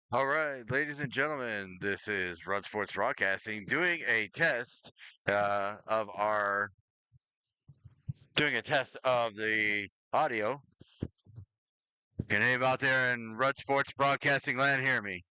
All right, ladies and gentlemen, this is Run Sports Broadcasting doing a test of our doing a test of the audio. Can anybody out there in Run Sports Broadcasting land hear me?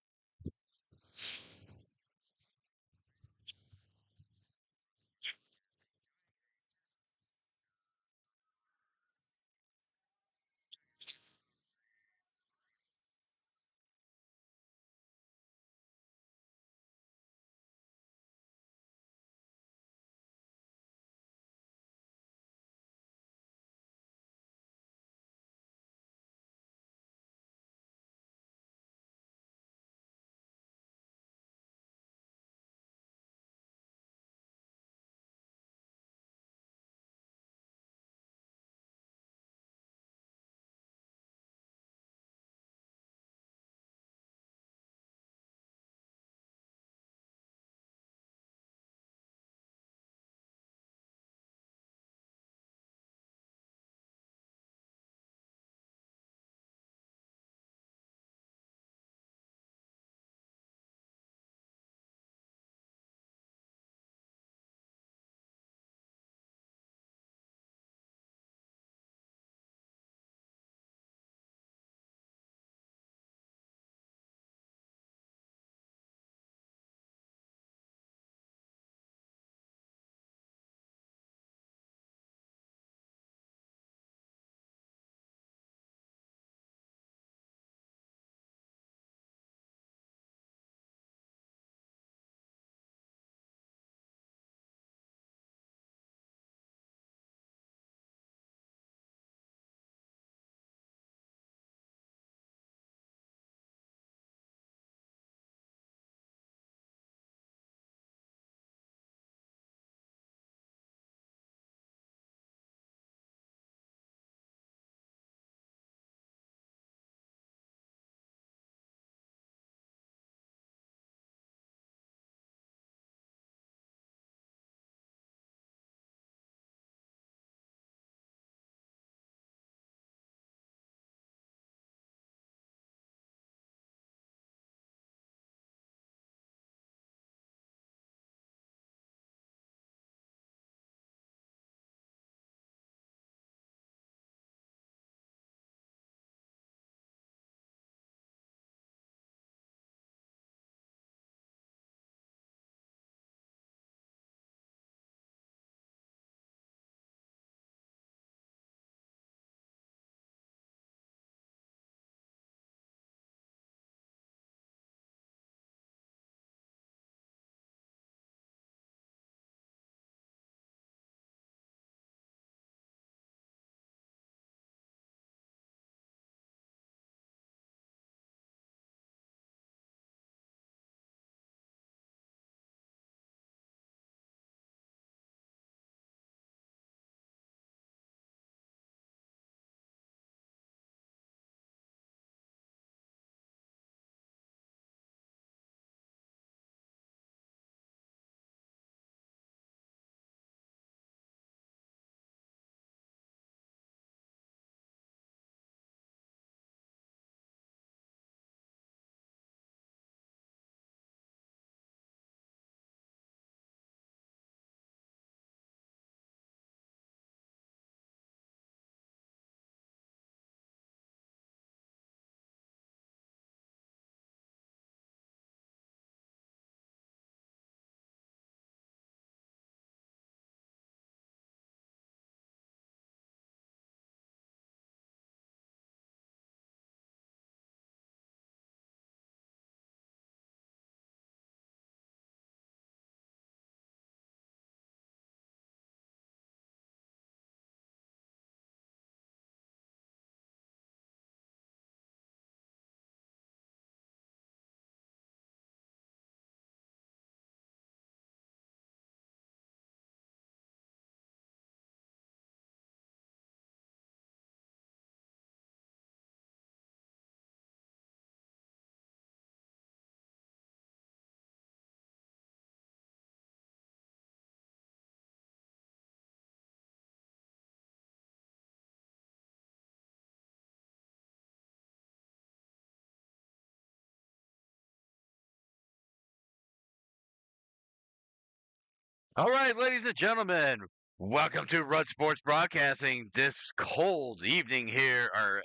All right, ladies and gentlemen, welcome to Rud Sports Broadcasting this cold evening here, or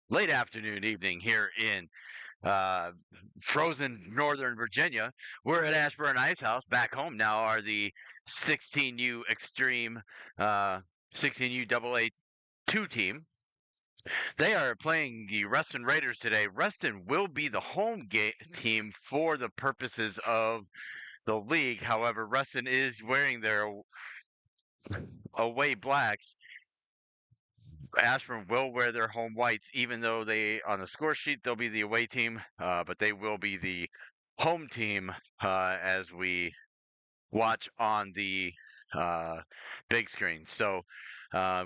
late afternoon evening here in uh, frozen Northern Virginia. We're at Ashburn Ice House. Back home now are the 16U Xtreme, 16U AA 2 team. They are playing the Reston Raiders today. Reston will be the home team for the purposes of the league. However, Reston is wearing their away blacks. Ashburn will wear their home whites, even though they on the score sheet they'll be the away team, but they will be the home team as we watch on the uh, big screen. So,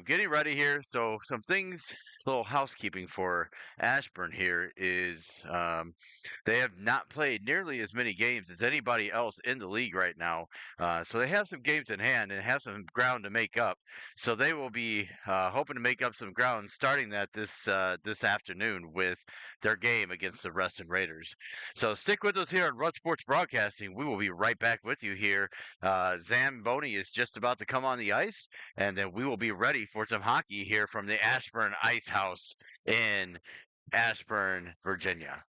getting ready here. So, some things, a little housekeeping for Ashburn here is they have not played nearly as many games as anybody else in the league right now. So, they have some games in hand and have some ground to make up. So, they will be hoping to make up some ground starting that this afternoon with their game against the Reston Raiders. So, stick with us here on Rud Sports Broadcasting. We will be right back with you here Zamboni is just about to come on the ice, and then we will be ready for some hockey here from the Ashburn Ice House in Ashburn, Virginia.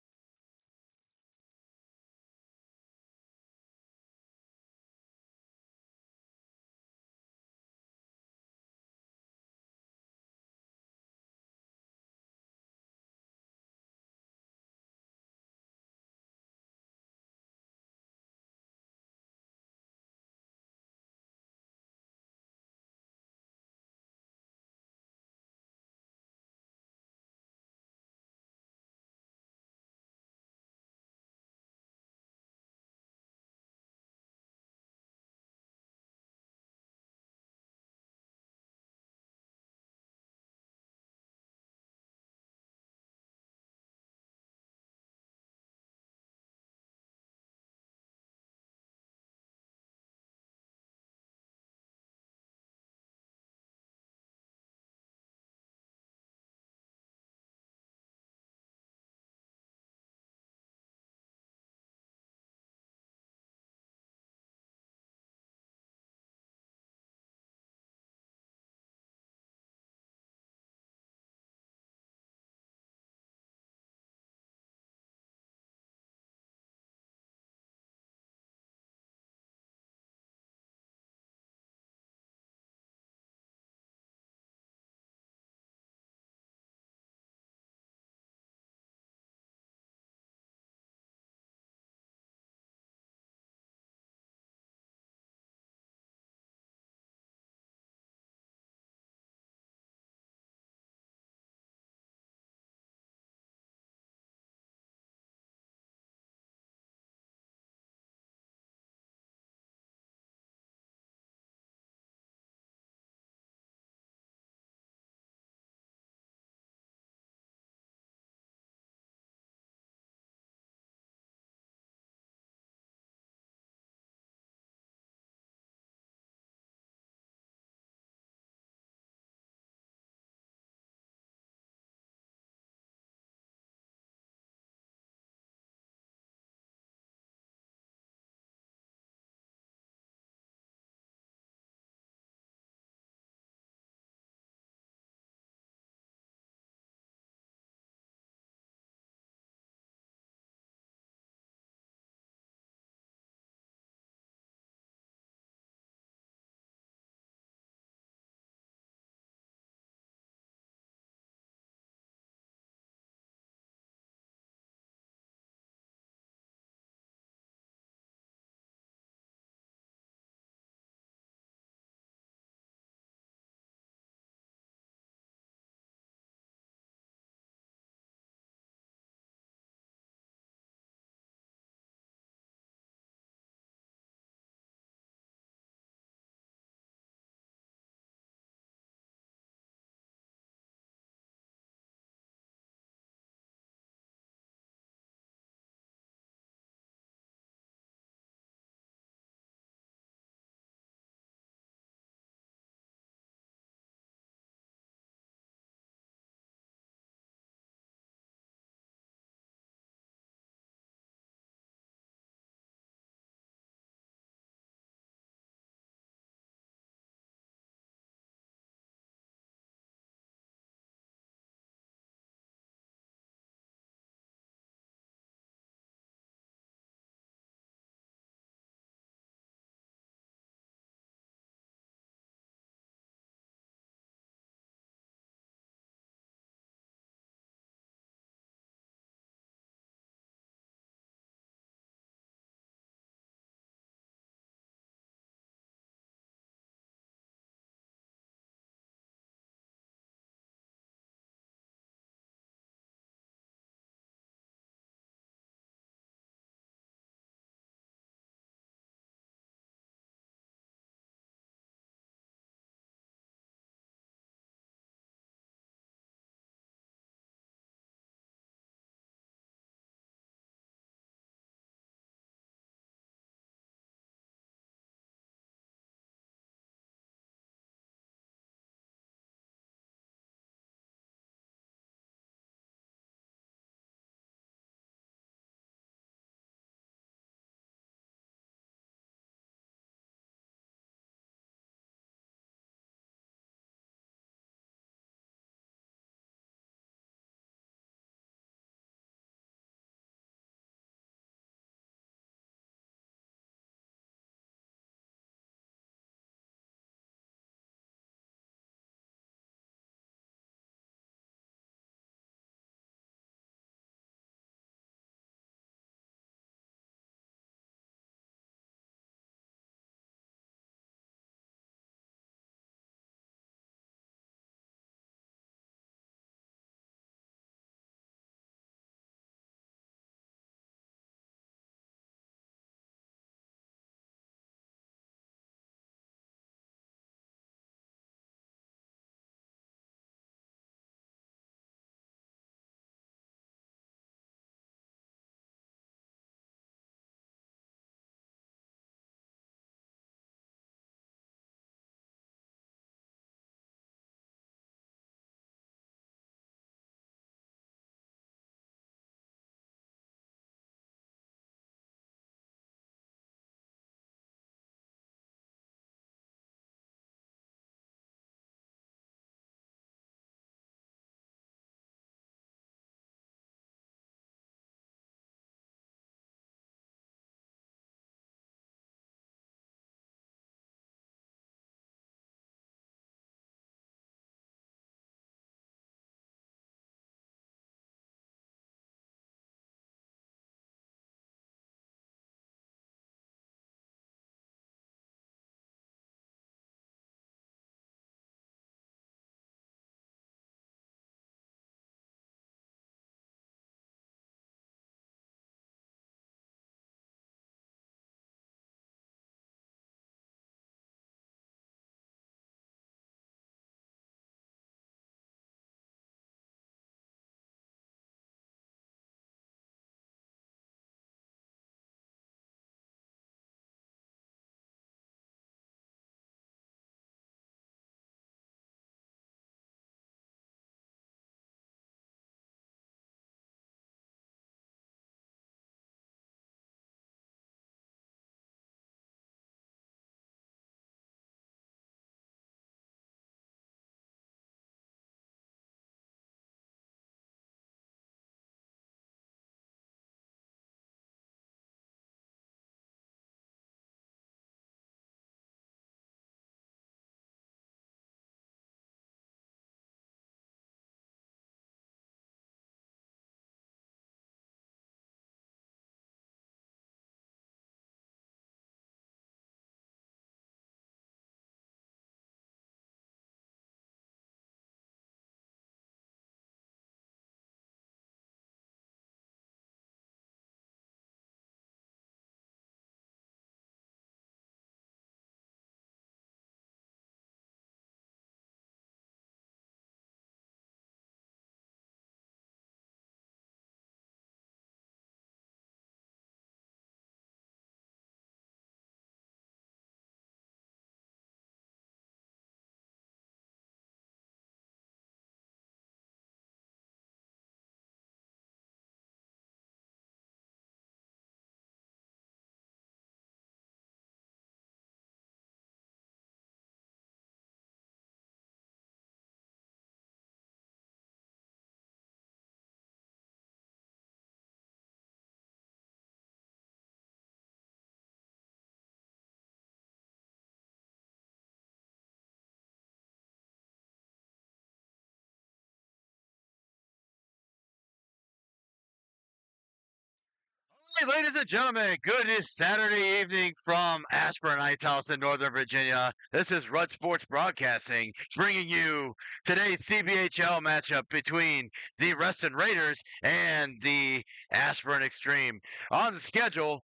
Hey, ladies and gentlemen, good Saturday evening from Ashburn Ice House in Northern Virginia. This is Rudd Sports Broadcasting bringing you today's CBHL matchup between the Reston Raiders and the Ashburn Xtreme. On the schedule,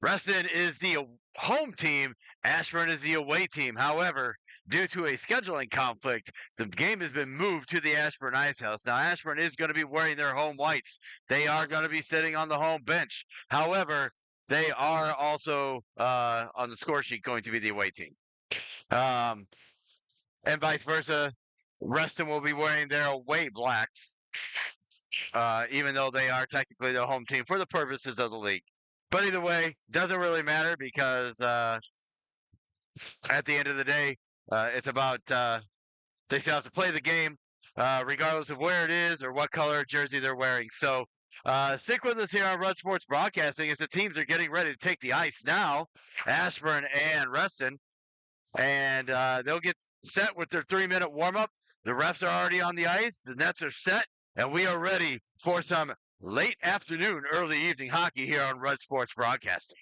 Reston is the home team, Ashburn is the away team. However, due to a scheduling conflict, the game has been moved to the Ashburn Ice House. Now, Ashburn is going to be wearing their home whites. They are going to be sitting on the home bench. However, they are also on the score sheet going to be the away team. Um, and vice versa, Reston will be wearing their away blacks, even though they are technically the home team for the purposes of the league. But either way, doesn't really matter because at the end of the day, it's about they still have to play the game, regardless of where it is or what color jersey they're wearing. So stick with us here on Rudd Sports Broadcasting as the teams are getting ready to take the ice now, Ashburn and Reston, and they'll get set with their 3-minute warm-up. The refs are already on the ice, the nets are set, and we are ready for some late afternoon, early evening hockey here on Rudd Sports Broadcasting.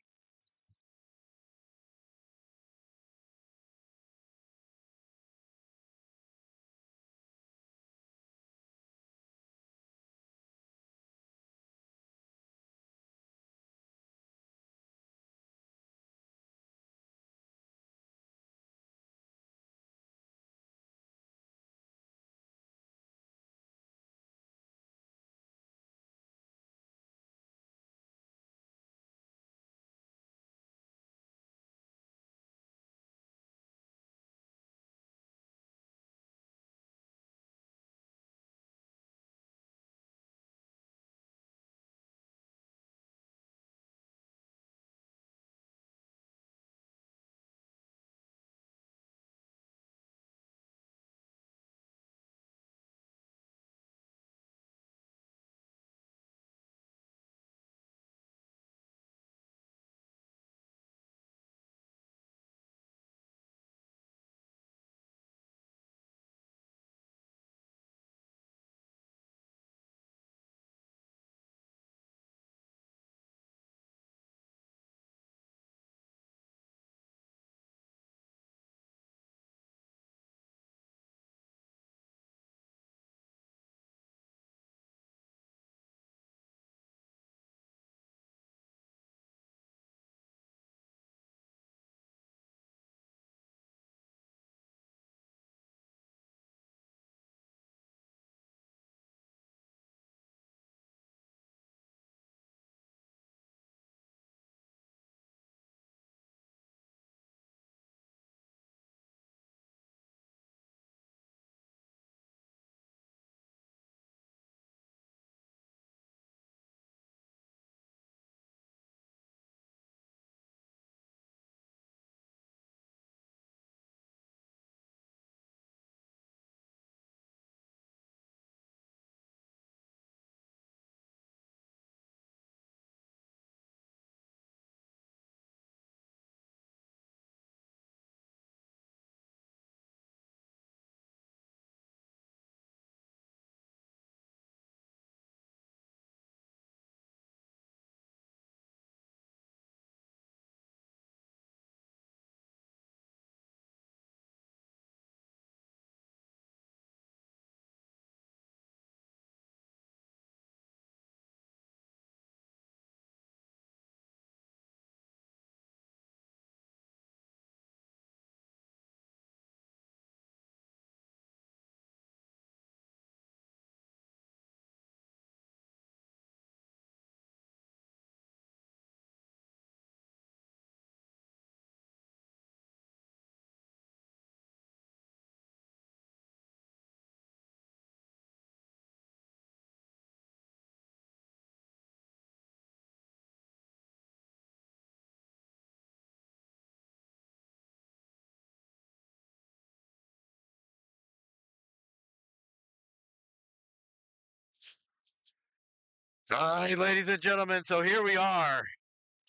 All right, ladies and gentlemen, so here we are.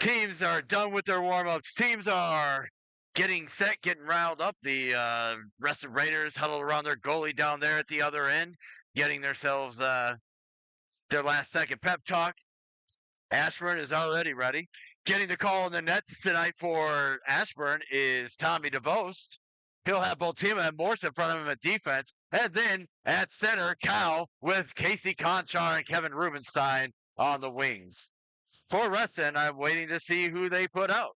Teams are done with their warm-ups. Teams are getting set, getting riled up. The Reston Raiders huddled around their goalie down there at the other end, getting themselves their last second pep talk. Ashburn is already ready. Getting the call in the nets tonight for Ashburn is Tommy DeVost. He'll have Boltima and Morse in front of him at defense. And then at center, Cal with Casey Conchar and Kevin Rubenstein on the wings. For Reston, I'm waiting to see who they put out.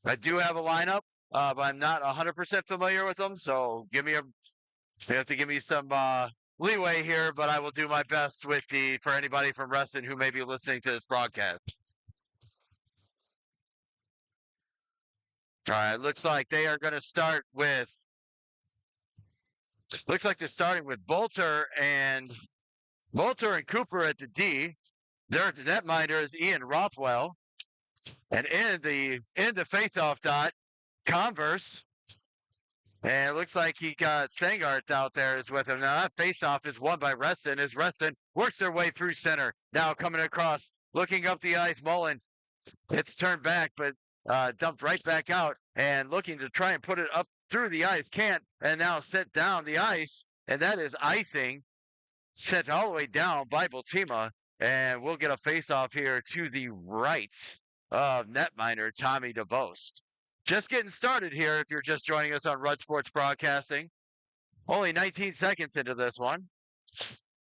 I do have a lineup, but I'm not 100% familiar with them, so you have to give me some leeway here, but I will do my best for anybody from Reston who may be listening to this broadcast. All right, looks like they are going to start with. Looks like they're starting with Bolter and Cooper at the D. Their netminder is Ian Rothwell, and in the faceoff dot, Converse. And it looks like he got Sangart out there is with him. Now that faceoff is won by Reston as Reston works their way through center. Now coming across, looking up the ice, Mullen. It's turned back, but dumped right back out and looking to try and put it up through the ice. Can't, and now set down the ice. And that is icing set all the way down by Boltima. And we'll get a faceoff here to the right of netminder Tommy DeVost. Just getting started here if you're just joining us on Rudd Sports Broadcasting. Only 19 seconds into this one.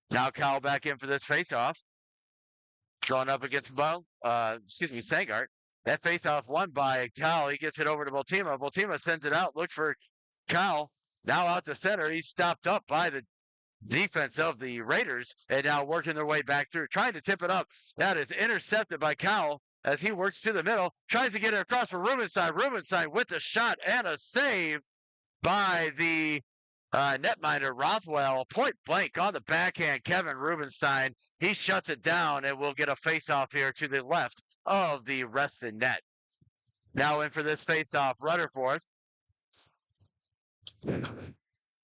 Now Cal back in for this faceoff. Going up against Sangart. That faceoff won by Cal. He gets it over to Boltima. Boltima sends it out, looks for Cal. Now out to center. He's stopped up by the defense of the Raiders and now working their way back through. Trying to tip it up. That is intercepted by Cal. As he works to the middle, tries to get it across for Rubenstein. Rubenstein with the shot and a save by the netminder Rothwell. Point blank on the backhand, Kevin Rubenstein. He shuts it down, and we'll get a face-off here to the left of the Reston net. Now in for this face-off, Rutherford.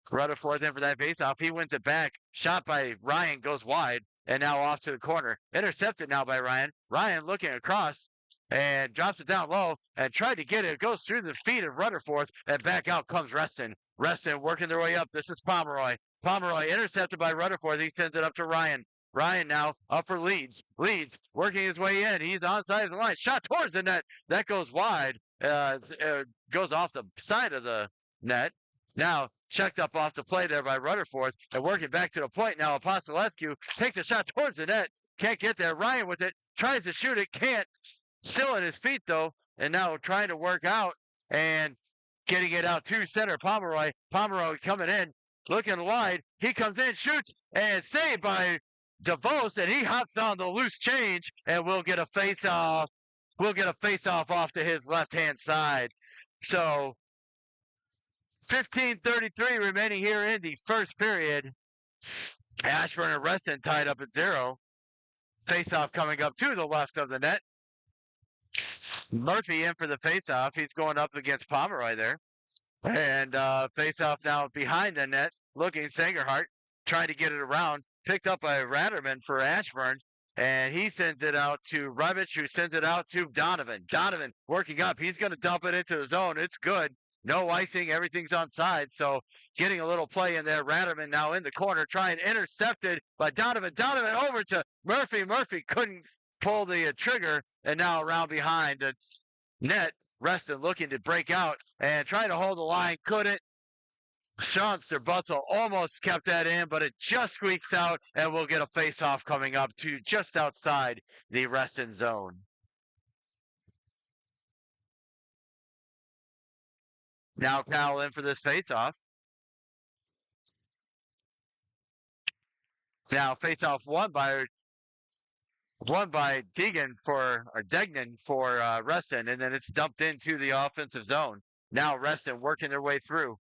Rutherford in for that face-off. He wins it back. Shot by Ryan goes wide. And now off to the corner. Intercepted now by Ryan. Ryan looking across and drops it down low and tried to get it. It goes through the feet of Rutherford and back out comes Reston. Reston working their way up. This is Pomeroy. Pomeroy intercepted by Rutherford. He sends it up to Ryan. Ryan now up for Leeds. Leeds working his way in. He's onside of the line. Shot towards the net. That goes wide. Goes off the side of the net. Now checked up off the play there by Rutherford and working back to the point. Now Apostolescu takes a shot towards the net. Can't get there. Ryan with it. Tries to shoot it. Can't. Still at his feet though. And now trying to work out and getting it out to center. Pomeroy. Pomeroy coming in. Looking wide. He comes in, shoots, and saved by DeVos. And he hops on the loose change. And we'll get a face off. We'll get a face off to his left-hand side. So 15:33 remaining here in the first period. Ashburn and Reston tied up at 0. Faceoff coming up to the left of the net. Murphy in for the faceoff. He's going up against Pomeroy there. And faceoff now behind the net. Looking Sangerhart trying to get it around. Picked up by Ratterman for Ashburn. And he sends it out to Revich, who sends it out to Donovan. Donovan working up. He's going to dump it into the zone. It's good. No icing, everything's on side. So getting a little play in there. Ratterman now in the corner, trying intercepted by Donovan. Donovan over to Murphy. Murphy couldn't pull the trigger, and now around behind the net. Reston looking to break out and trying to hold the line. Couldn't. Sean Sterbustle almost kept that in, but it just squeaks out, and we'll get a face-off coming up to just outside the Reston zone. Now Cal in for this face-off. Now face-off won by Degnan for Reston, and then it's dumped into the offensive zone. Now Reston working their way through,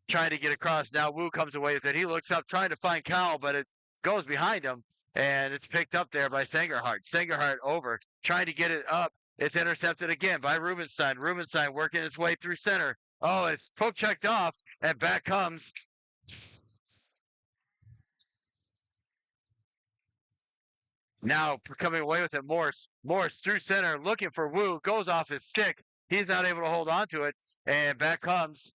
trying to get across. Now Wu comes away with it. He looks up, trying to find Cal, but it goes behind him, and it's picked up there by Sangerhart. Sangerhart over, trying to get it up. It's intercepted again by Rubenstein. Rubenstein working his way through center. Oh, it's poke checked off, and back comes. Now coming away with it, Morse. Morse through center, looking for Wu, goes off his stick. He's not able to hold on to it, and back comes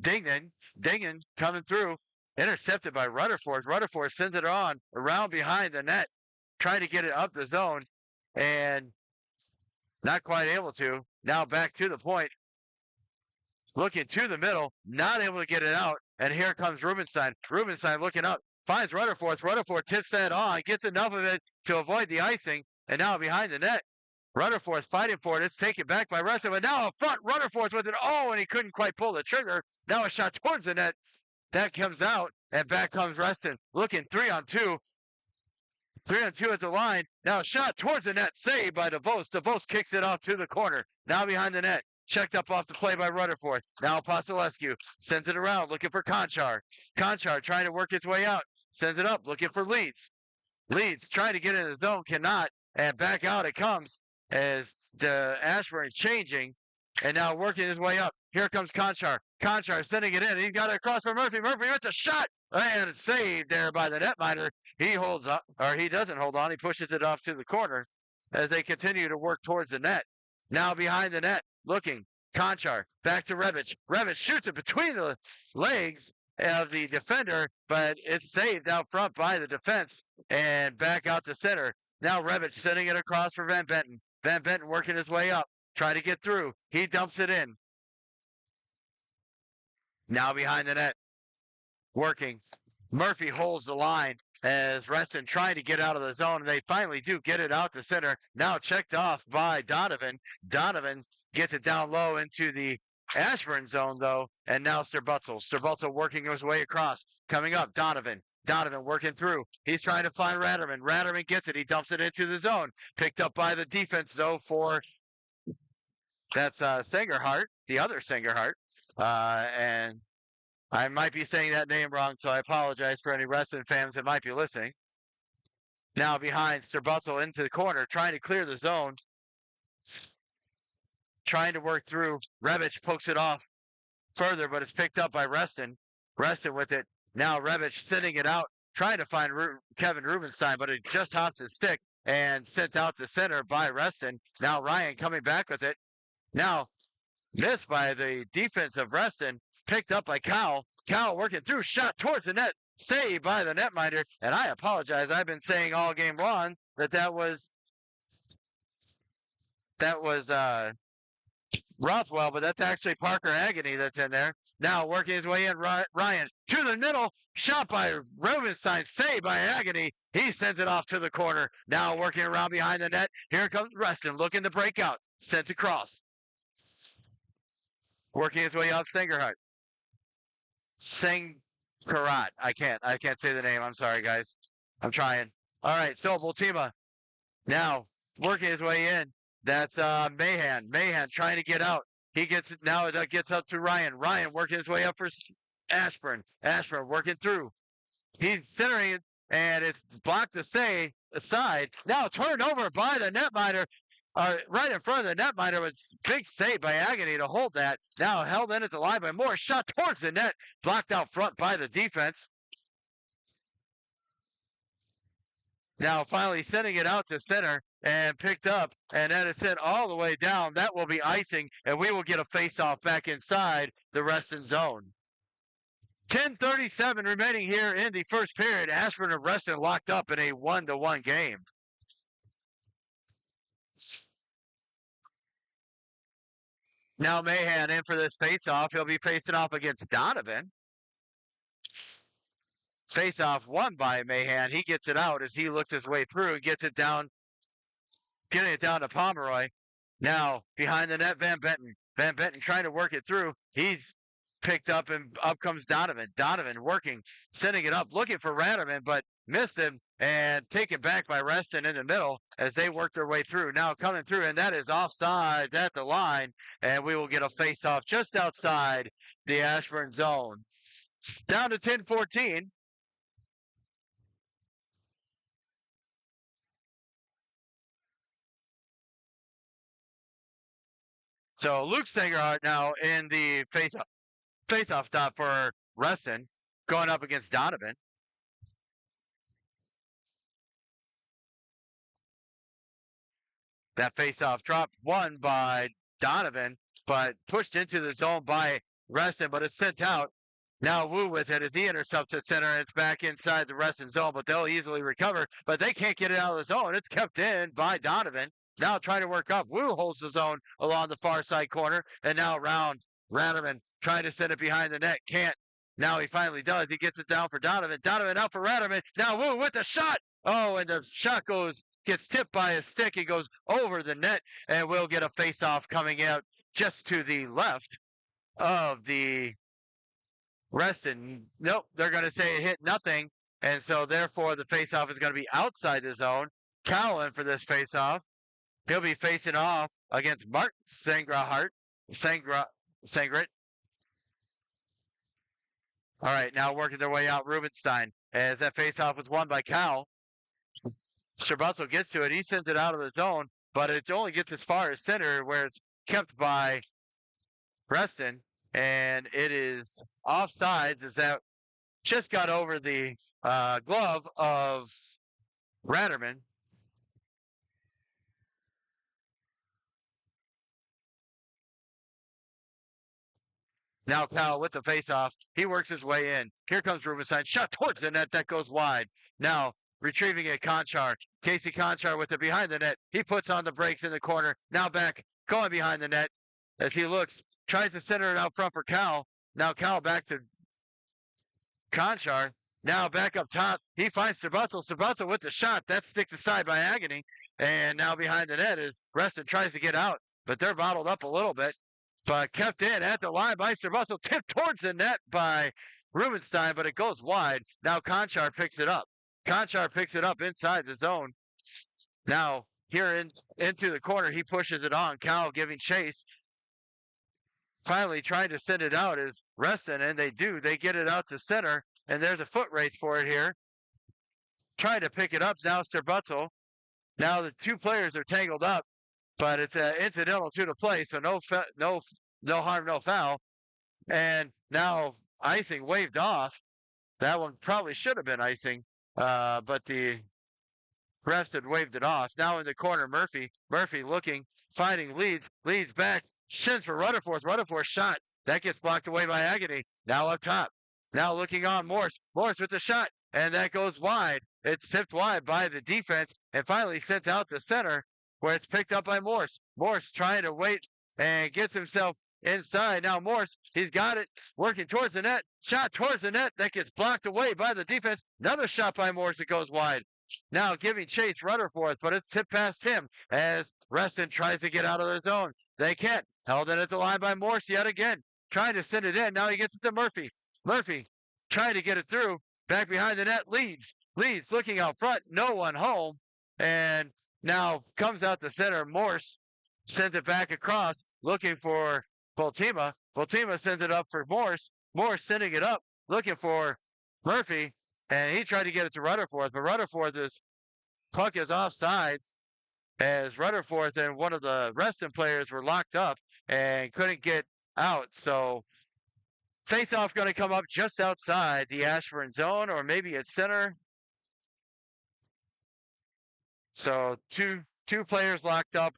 Dingman. Dingman coming through, intercepted by Rutherford. Rutherford sends it on around behind the net. trying to get it up the zone, and not quite able to. Now back to the point, looking to the middle, not able to get it out. And here comes Rubenstein. Rubenstein looking up, finds Rutherford. Rutherford tips that on, gets enough of it to avoid the icing, and now behind the net. Rutherford fighting for it. It's taken back by Reston, but now up front, Rutherford with an and he couldn't quite pull the trigger. Now a shot towards the net. That comes out, and back comes Reston. Looking 3-on-2. 3-on-2 at the line. Now a shot towards the net. Saved by DeVos. DeVos kicks it off to the corner. Now behind the net. Checked up off the play by Rutherford. Now Apostolescu sends it around, looking for Conchar. Conchar trying to work his way out. Sends it up, looking for Leeds. Leeds trying to get in the zone, cannot. And back out it comes as the Ashburn is changing and now working his way up. Here comes Conchar. Conchar sending it in. He's got it across for Murphy. Murphy with the shot. And saved there by the netminder. He holds up, or he doesn't hold on. He pushes it off to the corner as they continue to work towards the net. Now behind the net, looking. Conchar back to Rebic. Rebic shoots it between the legs of the defender, but it's saved out front by the defense and back out to center. Now Rebic sending it across for Van Benton. Van Benton working his way up, trying to get through. He dumps it in. Now behind the net, working. Murphy holds the line as Reston trying to get out of the zone. They finally do get it out to center. Now checked off by Donovan. Donovan gets it down low into the Ashburn zone, though, and now Sterbutzel. Sterbutzel working his way across. Coming up, Donovan. Donovan working through. He's trying to find Ratterman. Ratterman gets it. He dumps it into the zone. Picked up by the defense, though, for that's Sengerhart, the other Sengerhart. And I might be saying that name wrong, so I apologize for any Reston fans that might be listening. Now behind Sterbutzel into the corner, trying to clear the zone. Trying to work through. Rebic pokes it off further, but it's picked up by Reston. Reston with it. Now Rebic sending it out, trying to find Kevin Rubenstein, but it just hops his stick and sent out to center by Reston. Now Ryan coming back with it. Now missed by the defense of Reston, picked up by Cowell. Cowell working through, shot towards the net, saved by the netminder. And I apologize, I've been saying all game long that was Rothwell, but that's actually Parker Agony that's in there. Now working his way in, Ryan to the middle, shot by Rubenstein, saved by Agony. He sends it off to the corner. Now working around behind the net. Here comes Reston looking to break out. Sent across. Working his way up, Sengerhart. Sengerat. I can't say the name. I'm sorry, guys. I'm trying. All right, so Bultima. Now working his way in. That's Mahan. Mahan trying to get out. He gets it now. It gets up to Ryan. Ryan working his way up for Ashburn. Ashburn working through. He's centering it, and it's blocked aside. Now turned over by the netminder. Right in front of the netminder with big save by Agony to hold that. Now held in at the line by Moore. Shot towards the net. Blocked out front by the defense. Now finally sending it out to center and picked up, and then it's sent all the way down. That will be icing, and we will get a face-off back inside the Reston zone. 10:37 remaining here in the first period. Ashburn and Reston locked up in a 1-1 game. Now Mahan in for this face-off. He'll be facing off against Donovan. Face-off won by Mahan. He gets it out as he looks his way through and gets it down, getting it down to Pomeroy. Now behind the net, Van Benton. Van Benton trying to work it through. He's picked up, and up comes Donovan. Donovan working, sending it up, looking for Ratterman, but missed him and taken back by Reston in the middle as they work their way through. Now coming through, and that is offside at the line, and we will get a face-off just outside the Ashburn zone. Down to 10-14. So Luke Sengerhart now in the face-off stop for Reston, going up against Donovan. That face-off drop won by Donovan, but pushed into the zone by Reston, but it's sent out. Now Wu with it as he intercepts the center and it's back inside the Reston zone, but they'll easily recover. But they can't get it out of the zone. It's kept in by Donovan. Now trying to work up. Wu holds the zone along the far side corner, and now around Radaman trying to send it behind the net. Can't. Now he finally does. He gets it down for Donovan. Donovan out for Radaman. Now Wu with the shot. Oh, and the shot gets tipped by his stick. It goes over the net, and we'll get a face-off coming out just to the left of the Reston. Nope, they're going to say it hit nothing, and so therefore the faceoff is going to be outside the zone. Cowan for this faceoff. He'll be facing off against Mark Sangrit. All right, now working their way out, Rubenstein, as that faceoff was won by Cal. Sherbussel gets to it. He sends it out of the zone, but it only gets as far as center where it's kept by Reston, and it is offsides as that just got over the glove of Ratterman. Now Cal with the faceoff. He works his way in. Here comes Rubenstein. Shot towards the net. That goes wide. Now retrieving it, Conchar. Casey Conchar with it behind the net. He puts on the brakes in the corner. Now back, going behind the net as he looks. Tries to center it out front for Cal. Now Cal back to Conchar. Now back up top. He finds Sherbussel. Sherbussel with the shot. That's sticked aside by Agony. And now behind the net is Reston tries to get out. But they're bottled up a little bit. But kept in at the line by Sherbussel. Tipped towards the net by Rubenstein, but it goes wide. Now Conchar picks it up. Conchar picks it up inside the zone. Now here into the corner, he pushes it on. Cal giving chase. Finally trying to send it out is Reston, and they do. They get it out to center, and there's a foot race for it here. Trying to pick it up now, Sherbussel. Now the two players are tangled up, but it's incidental to the play, so no harm, no foul. And now icing waved off. That one probably should have been icing, but the refs had waved it off. Now in the corner, Murphy looking, finding leads back, shins for Rutherford. Rutherford shot. That gets blocked away by Agony. Now up top. Now looking on Morse. Morse with the shot, and that goes wide. It's tipped wide by the defense and finally sent out to center where it's picked up by Morse. Morse trying to wait and gets himself inside. Now Morse, he's got it, working towards the net. Shot towards the net. That gets blocked away by the defense. Another shot by Morse that goes wide. Now giving chase Rutherford, but it's tipped past him as Reston tries to get out of the zone. They can't. Held in at the line by Morse yet again. Trying to send it in. Now he gets it to Murphy. Murphy trying to get it through. Back behind the net. Leads looking out front. No one home. And now comes out the center. Morse sends it back across. Looking for Bultima. Bultima sends it up for Morse. Morse sending it up. Looking for Murphy. And he tried to get it to Rutherford. But Rutherford's puck is offsides. As Rutherford and one of the Reston players were locked up and couldn't get out. So face-off going to come up just outside the Ashburn zone, or maybe at center. So two players locked up.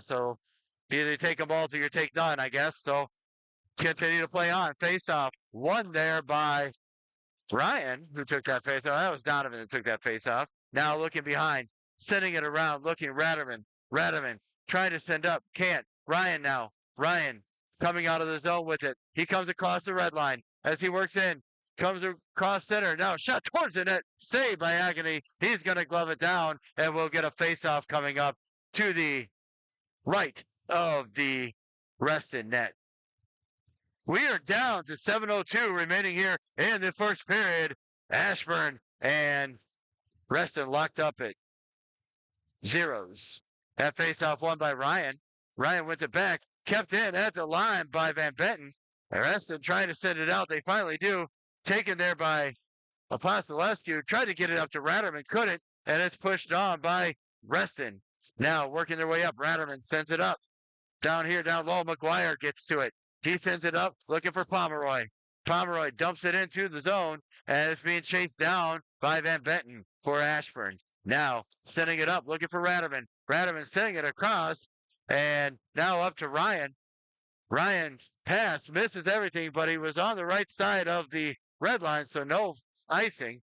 So either take a multi or take none, I guess. So continue to play on. Face-off. One there by Ryan, who took that face-off. That was Donovan that took that face-off. Now looking behind. Sending it around, looking Ratterman. Ratterman trying to send up. Can't. Ryan now. Ryan coming out of the zone with it. He comes across the red line as he works in. Comes across center. Now shot towards the net. Saved by Agony. He's going to glove it down, and we'll get a face-off coming up to the right of the Reston net. We are down to 7:02 remaining here in the first period. Ashburn and Reston locked up at zeros. That face-off won by Ryan. Ryan went it back, kept in at the line by Van Benton. Reston trying to send it out. They finally do. Taken there by Apostolescu. Tried to get it up to Ratterman, couldn't, and it's pushed on by Reston. Now working their way up. Ratterman sends it up. Down here, down low, McGuire gets to it. He sends it up, looking for Pomeroy. Pomeroy dumps it into the zone, and it's being chased down by Van Benton for Ashburn. Now, sending it up, looking for Ratterman. Ratterman sending it across, and now up to Ryan. Ryan pass, misses everything, but he was on the right side of the red line, so no icing.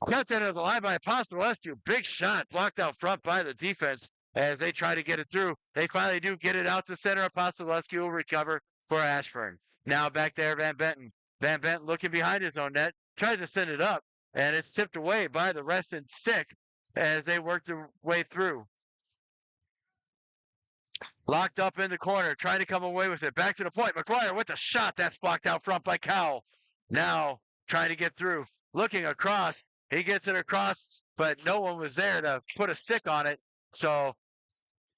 Cuts into the line by Apostolescu. Big shot blocked out front by the defense as they try to get it through. They finally do get it out to center. Apostolescu will recover for Ashburn. Now back there, Van Benton. Van Benton looking behind his own net, tries to send it up, and it's tipped away by the Reston stick as they work their way through. Locked up in the corner, trying to come away with it. Back to the point. McGuire with the shot. That's blocked out front by Cowell. Now trying to get through. Looking across. He gets it across, but no one was there to put a stick on it. So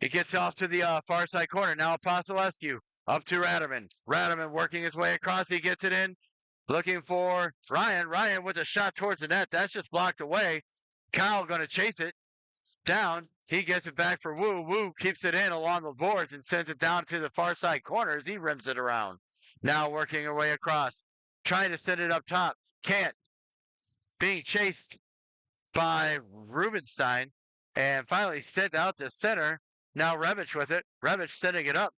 he gets off to the far side corner. Now Apostolescu up to Ratterman. Ratterman working his way across. He gets it in. Looking for Ryan. Ryan with a shot towards the net. That's just blocked away. Cowell going to chase it down. He gets it back for Wu. Wu keeps it in along the boards and sends it down to the far side corner as he rims it around. Now working her way across. Trying to send it up top. Can't. Being chased by Rubenstein and finally sent out to center. Now Revich with it. Revich sending it up.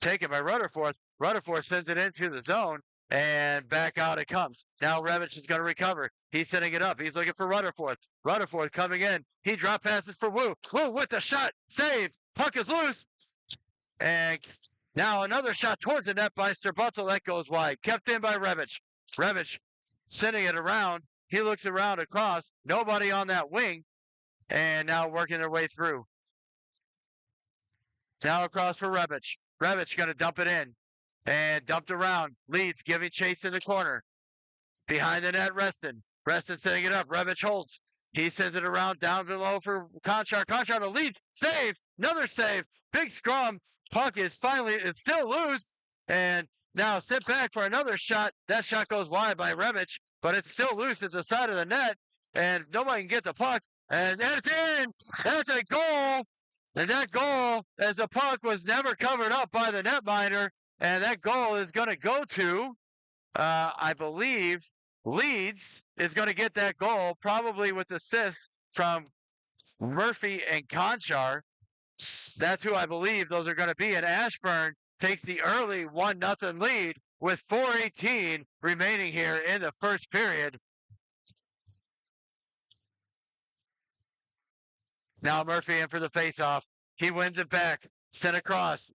Taken by Rutherford. Rutherford sends it into the zone and back out it comes. Now Revich is going to recover. He's sending it up. He's looking for Rutherford. Rutherford coming in. He drop passes for Wu. Wu with the shot. Save. Puck is loose. And now another shot towards the net by Sterbutzel. That goes wide. Kept in by Revich. Revich sending it around. He looks around across. Nobody on that wing. And now working their way through. Now across for Revich. Revich going to dump it in. And dumped around. Leeds giving chase in the corner. Behind the net, Reston. Reston setting it up. Revich holds. He sends it around down below for Conchar. Conchar to Leeds. Save. Another save. Big scrum. Puck is still loose. And now sent back for another shot. That shot goes wide by Revich. But it's still loose at the side of the net. And nobody can get the puck. And it's in. That's a goal. And that goal, as the puck was never covered up by the netminder. And that goal is going to go to, I believe, Leeds is going to get that goal, probably with assists from Murphy and Conchar. That's who I believe those are going to be. And Ashburn takes the early 1-0 lead with 4:18 remaining here in the first period. Now Murphy in for the faceoff. He wins it back. Sent across.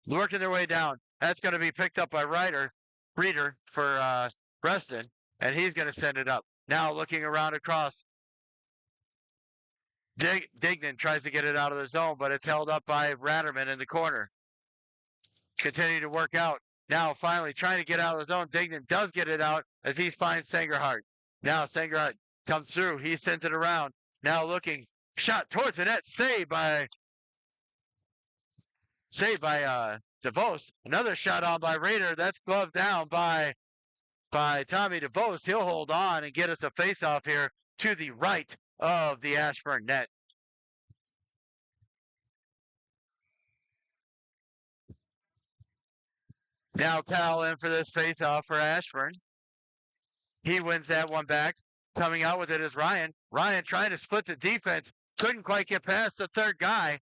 Working their way down. That's going to be picked up by Reeder for Reston, and he's going to send it up. Now looking around across. Dignan tries to get it out of the zone, but it's held up by Ratterman in the corner. Continue to work out. Now finally trying to get out of the zone. Dignan does get it out as he finds Sangerhart. Now Sangerhart comes through. He sends it around. Now looking. Shot towards the net. Saved by DeVos. Another shot on by Raider. That's gloved down by Tommy DeVos. He'll hold on and get us a face-off here to the right of the Ashburn net. Now Cal in for this face-off for Ashburn. He wins that one back. Coming out with it is Ryan. Ryan trying to split the defense. Couldn't quite get past the third guy.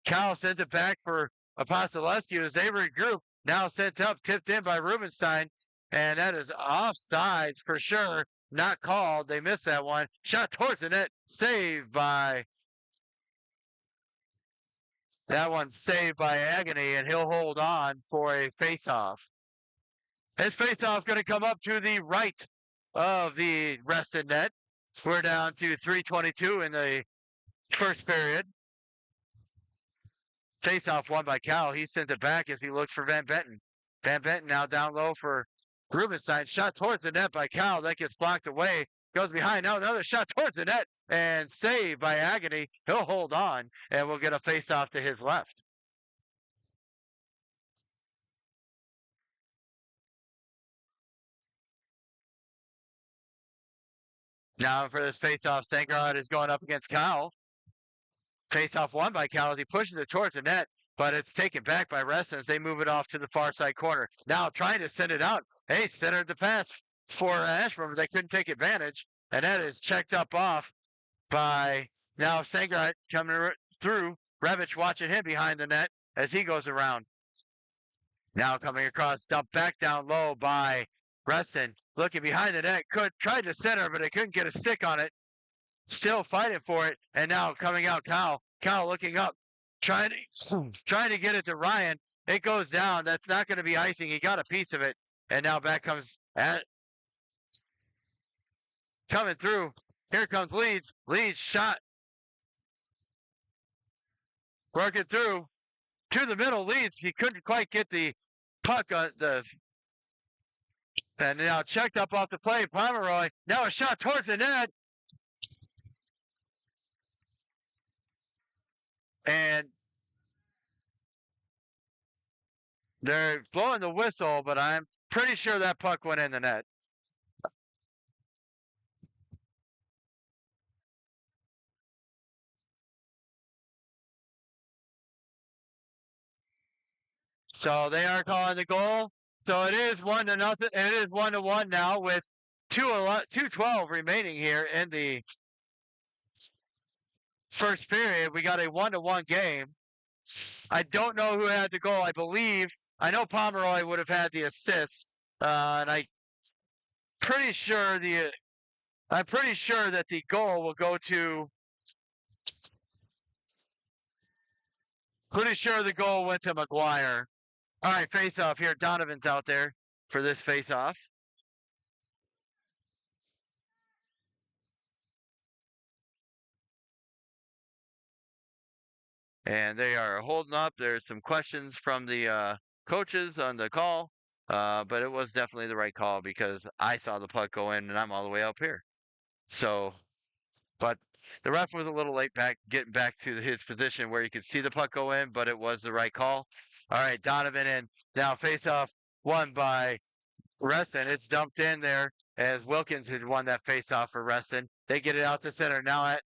Cal sends it back for Apostolescu as they regroup. Now sent up, tipped in by Rubenstein. And that is offsides for sure. Not called. They missed that one. Shot towards the net. Saved by... That one saved by Agony, and he'll hold on for a face-off. His face-off going to come up to the right of the Reston net. We're down to 3:22 in the first period. Face-off won by Cal. He sends it back as he looks for Van Benton. Van Benton now down low for Rubenstein. Shot towards the net by Cal. That gets blocked away. Goes behind. Now another shot towards the net. And saved by Agony. He'll hold on. And we'll get a face-off to his left. Now for this face-off, Sangarad is going up against Cal. Face-off won by Cal as he pushes it towards the net, but it's taken back by Reston as they move it off to the far side corner. Now trying to send it out. Hey, centered the pass for Ashburn, but they couldn't take advantage, and that is checked up off by now Sangarad coming through. Revich watching him behind the net as he goes around. Now coming across, dumped back down low by Reston. Looking behind the net, tried to center, but they couldn't get a stick on it. Still fighting for it, and now coming out, Cal. Cal looking up, trying to get it to Ryan. It goes down. That's not going to be icing. He got a piece of it, and now back comes coming through. Here comes Leeds. Leeds shot. Working through to the middle. Leeds. He couldn't quite get the puck on the. And now checked up off the play. Pomeroy. Now a shot towards the net. And they're blowing the whistle, but I'm pretty sure that puck went in the net. So they are calling the goal. So it is 1-0. It is 1-1 now with 2:12 remaining here in the first period. We got a 1-1 game. I don't know who had the goal. I know Pomeroy would have had the assist, and I'm pretty sure that the goal will go to. Pretty sure the goal went to McGuire. All right, face-off here. Donovan's out there for this face-off. And they are holding up. There's some questions from the coaches on the call, but it was definitely the right call because I saw the puck go in, and I'm all the way up here. So, but the ref was a little late getting back to his position where you could see the puck go in, but it was the right call. All right, Donovan in. Now face-off won by Reston. It's dumped in there as Wilkins had won that face-off for Reston. They get it out to center. Now at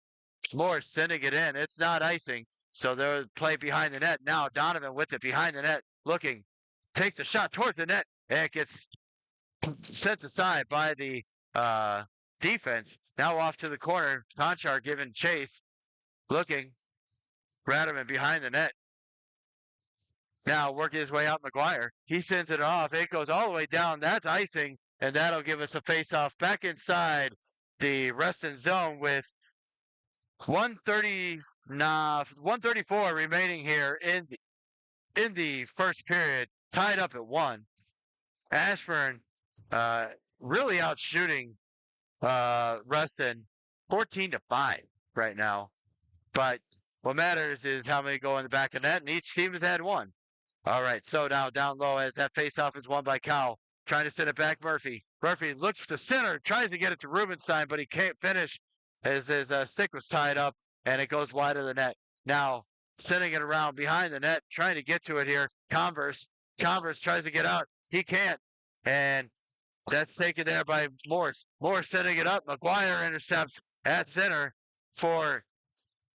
Morse sending it in. It's not icing. So they'll play behind the net. Now Donovan with it behind the net, looking, takes a shot towards the net, and it gets sent aside by the defense. Now off to the corner. Conchar giving chase, looking, Raderman behind the net. Now working his way out, McGuire. He sends it off. It goes all the way down. That's icing, and that'll give us a face-off back inside the Reston zone with 134 remaining here in the first period, tied up at 1. Ashburn really out shooting Reston 14-5 right now. But what matters is how many go in the back of net, and each team has had 1. All right, so now down low as that faceoff is won by Cowell. Trying to send it back, Murphy. Murphy looks to center, tries to get it to Rubenstein, but he can't finish as his stick was tied up, and it goes wide of the net. Now sending it around behind the net, trying to get to it here. Converse tries to get out. He can't, and that's taken there by Morse. Morse setting it up. McGuire intercepts at center for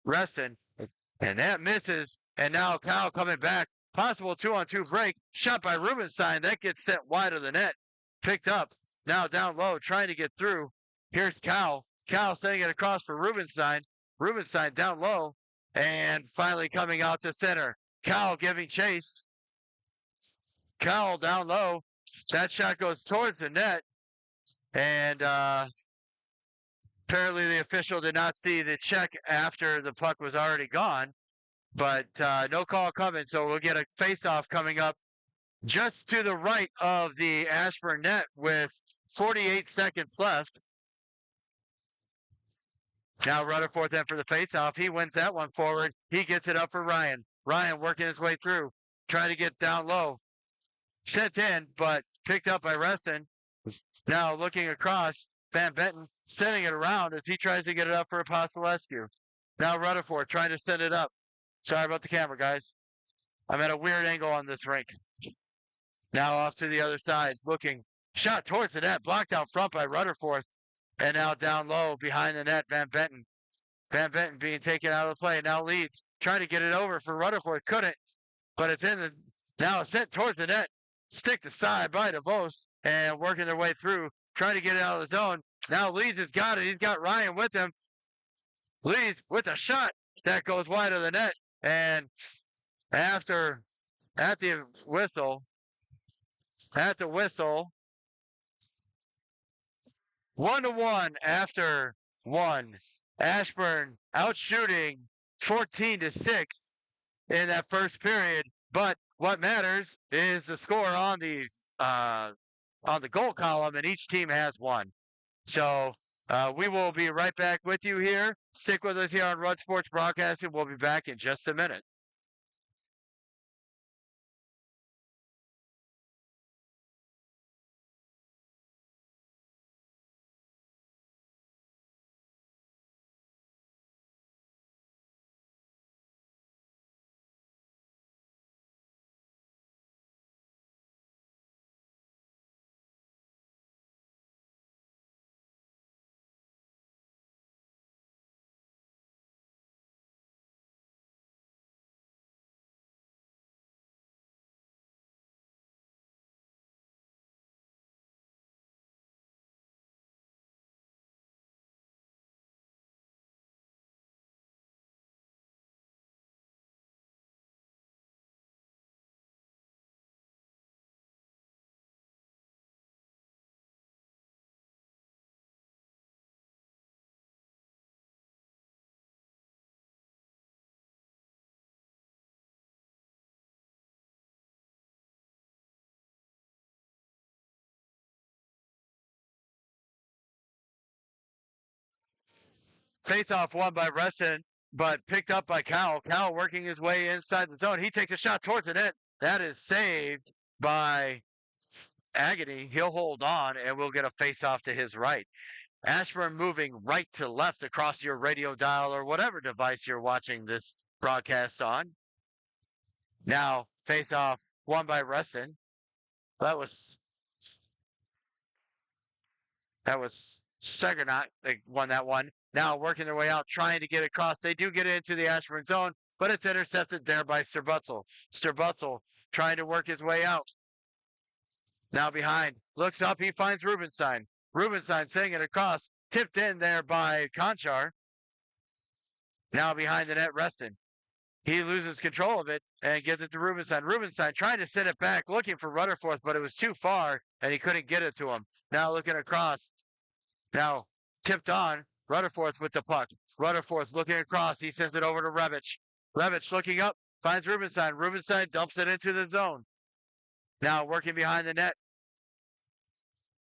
Reston, and that misses. And now Cowell coming back. Possible 2-on-2 break. Shot by Rubenstein. That gets sent wide of the net. Picked up. Now down low, trying to get through. Here's Cowell. Cowell sending it across for Rubenstein. Rubenstein down low. And finally coming out to center. Cowell giving chase. Cowell down low. That shot goes towards the net. And apparently the official did not see the check after the puck was already gone. But no call coming, so we'll get a face-off coming up just to the right of the Ashburn net with 48 seconds left. Now Rutherford then for the face-off. He wins that one forward. He gets it up for Ryan. Ryan working his way through, trying to get down low. Sent in, but picked up by Reston. Now looking across, Van Benton sending it around as he tries to get it up for Apostolescu. Now Rutherford trying to send it up. Sorry about the camera, guys. I'm at a weird angle on this rink. Now off to the other side, looking. Shot towards the net, blocked out front by Rutherford. And now down low, behind the net, Van Benton. Van Benton being taken out of the play. Now leads, trying to get it over for Rutherford. Couldn't, but it's in the, now sent towards the net. Sticked aside by DeVos and working their way through, trying to get it out of the zone. Now Leeds has got it. He's got Ryan with him. Leeds with a shot that goes wide of the net. And at the whistle, at the whistle. 1-1 after one. Ashburn outshooting 14-6 in that first period. But what matters is the score on the goal column, and each team has one. So we will be right back with you here. Stick with us here on Rud Sports Broadcasting. We'll be back in just a minute. Face-off won by Reston, but picked up by Cowell. Cowell working his way inside the zone. He takes a shot towards the net. That is saved by Agony. He'll hold on, and we'll get a face-off to his right. Ashburn moving right to left across your radio dial or whatever device you're watching this broadcast on. Now, face-off won by Reston. That was Segarnot. They won that one. Now working their way out, trying to get across. They do get into the Ashburn zone, but it's intercepted there by Sterbutzel. Sterbutzel trying to work his way out. Now behind, looks up, he finds Rubenstein. Rubenstein sending it across, tipped in there by Conchar. Now behind the net, Reston. He loses control of it and gives it to Rubenstein. Rubenstein trying to send it back, looking for Rutherford, but it was too far, and he couldn't get it to him. Now looking across. Now tipped on. Rutherford with the puck. Rutherford looking across. He sends it over to Revich. Revich looking up, finds Rubenstein. Rubenstein dumps it into the zone. Now working behind the net.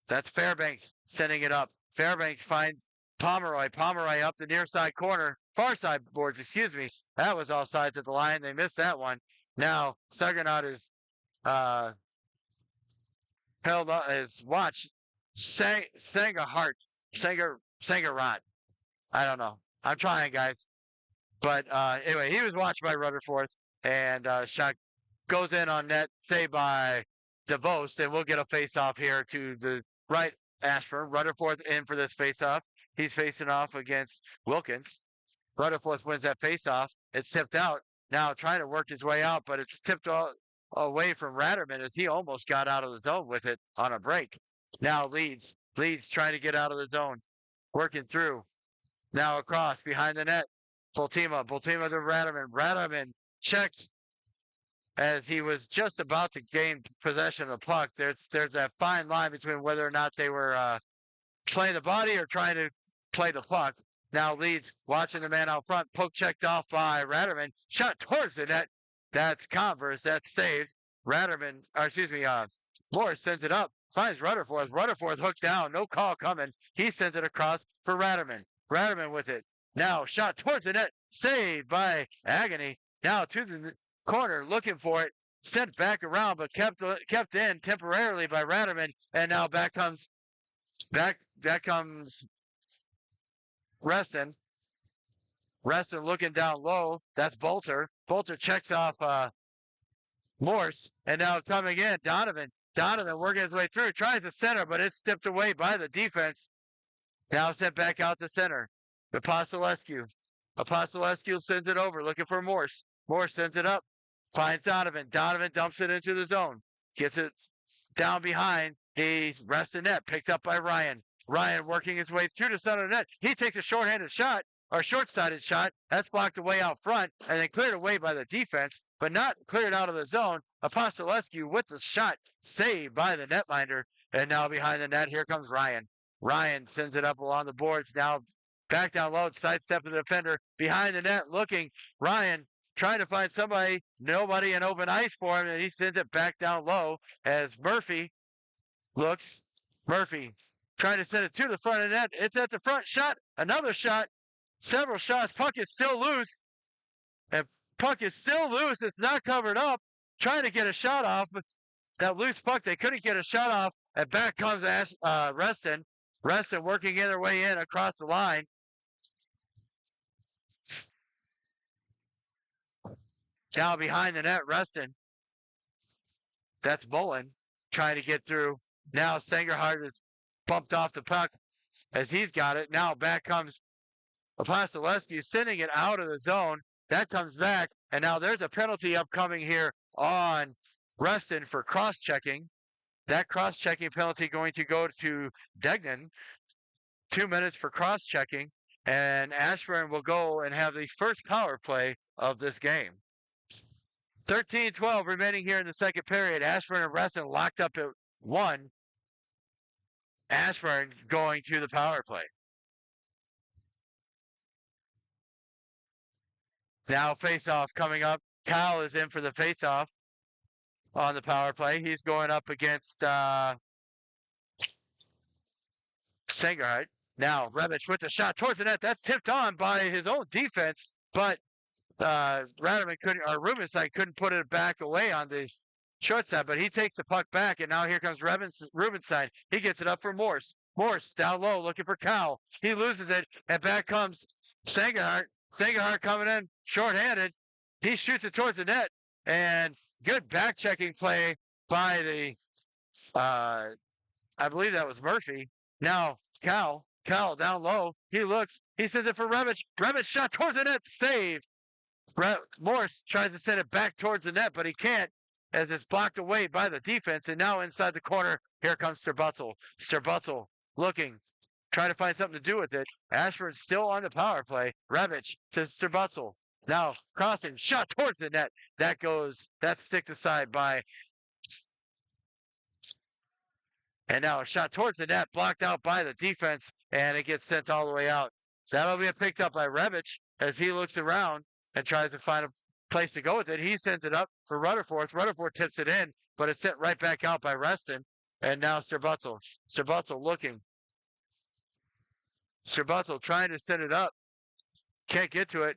That's Fairbanks sending it up. Fairbanks finds Pomeroy. Pomeroy up the near side corner. Far side boards, excuse me. That was all sides of the line. They missed that one. Now Segarnot is held up his watch. Sangarhart. Sangarot. I don't know. I'm trying, guys. But anyway, he was watched by Rutherford, and shot goes in on net, saved by DeVos, and we'll get a face-off here to the right. Ashburn. Rutherford in for this face-off. He's facing off against Wilkins. Rutherford wins that face-off. It's tipped out. Now trying to work his way out, but it's tipped away from Ratterman as he almost got out of the zone with it on a break. Now Leeds trying to get out of the zone. Working through. Now across behind the net. Bultima to Ratterman. Ratterman checked as he was just about to gain possession of the puck. There's that fine line between whether or not they were playing the body or trying to play the puck. Now Leeds watching the man out front. Poke checked off by Ratterman. Shot towards the net. That's Converse. That's saved. Morris sends it up. Finds Rutherford. Rutherford hooked down. No call coming. He sends it across for Ratterman. Ratterman with it. Now shot towards the net. Saved by Agony. Now to the corner looking for it. Sent back around but kept in temporarily by Ratterman. And now back comes Reston. Reston looking down low. That's Bolter. Bolter checks off Morse. And now coming in, Donovan. Donovan working his way through. Tries the center, but it's tipped away by the defense. Now sent back out to center. Apostolescu. Apostolescu sends it over, looking for Morse. Morse sends it up. Finds Donovan. Donovan dumps it into the zone. Gets it down behind. He's resting net. Picked up by Ryan. Ryan working his way through the center of the net. He takes a shorthanded shot. or short-sided shot. That's blocked away out front and then cleared away by the defense, but not cleared out of the zone. Apostolescu with the shot saved by the netminder. And now behind the net, here comes Ryan. Ryan sends it up along the boards. Now back down low, sidestep the defender. Behind the net, looking. Ryan trying to find somebody. Nobody in open ice for him, and he sends it back down low as Murphy looks. Murphy trying to send it to the front of the net. It's at the front. Shot. Another shot. Several shots. Puck is still loose. And puck is still loose. It's not covered up. Trying to get a shot off, but that loose puck, they couldn't get a shot off. And back comes Reston. Reston working in their way in across the line. Now behind the net, Reston. That's Mullen trying to get through. Now Sangerhart is bumped off the puck as he's got it. Now back comes Apostolescu sending it out of the zone. That comes back. And now there's a penalty upcoming here on Reston for cross-checking. That cross-checking penalty going to go to Degnan. 2 minutes for cross-checking. And Ashburn will go and have the first power play of this game. 13-12 remaining here in the second period. Ashburn and Reston locked up at 1. Ashburn going to the power play. Now face-off coming up. Kyle is in for the face-off on the power play. He's going up against Sangerhart. Now Rebic with the shot towards the net. That's tipped on by his own defense, but Raderman couldn't, or Rubenstein couldn't put it back away on the short side, but he takes the puck back, and now here comes Rubenstein. He gets it up for Morse. Morse down low looking for Kyle. He loses it, and back comes Sangerhart. Sangerhart coming in shorthanded. He shoots it towards the net, and good back-checking play by the, I believe that was Murphy. Now Kyle down low. He looks. He sends it for Rebic. Rebic shot towards the net. Saved. Morse tries to send it back towards the net, but he can't as it's blocked away by the defense. And now inside the corner, here comes Sterbutzel. Sterbutzel looking, trying to find something to do with it. Ashford still on the power play. Rebic to Sterbutzel. Now crossing, shot towards the net. That's sticked aside by. And now a shot towards the net, blocked out by the defense, and it gets sent all the way out. That'll be picked up by Rebic as he looks around and tries to find a place to go with it. He sends it up for Rutherford. Rutherford tips it in, but it's sent right back out by Reston. And now Sterbutzel. Sterbutzel looking. Sterbutzel trying to send it up. Can't get to it.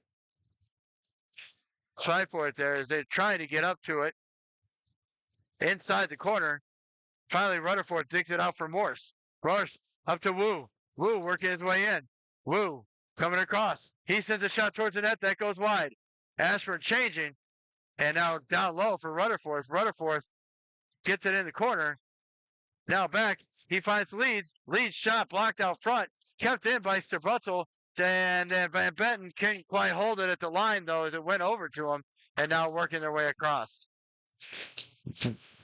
Fight for it there as they're trying to get up to it. Inside the corner. Finally, Rutherford digs it out for Morse. Morse up to Wu. Wu working his way in. Wu coming across. He sends a shot towards the net. That goes wide. Ashford changing. And now down low for Rutherford. Rutherford gets it in the corner. Now back. He finds Leeds. Leeds shot blocked out front. Kept in by Sterbutzel. And Van Benton couldn't quite hold it at the line, though, as it went over to him. And now working their way across.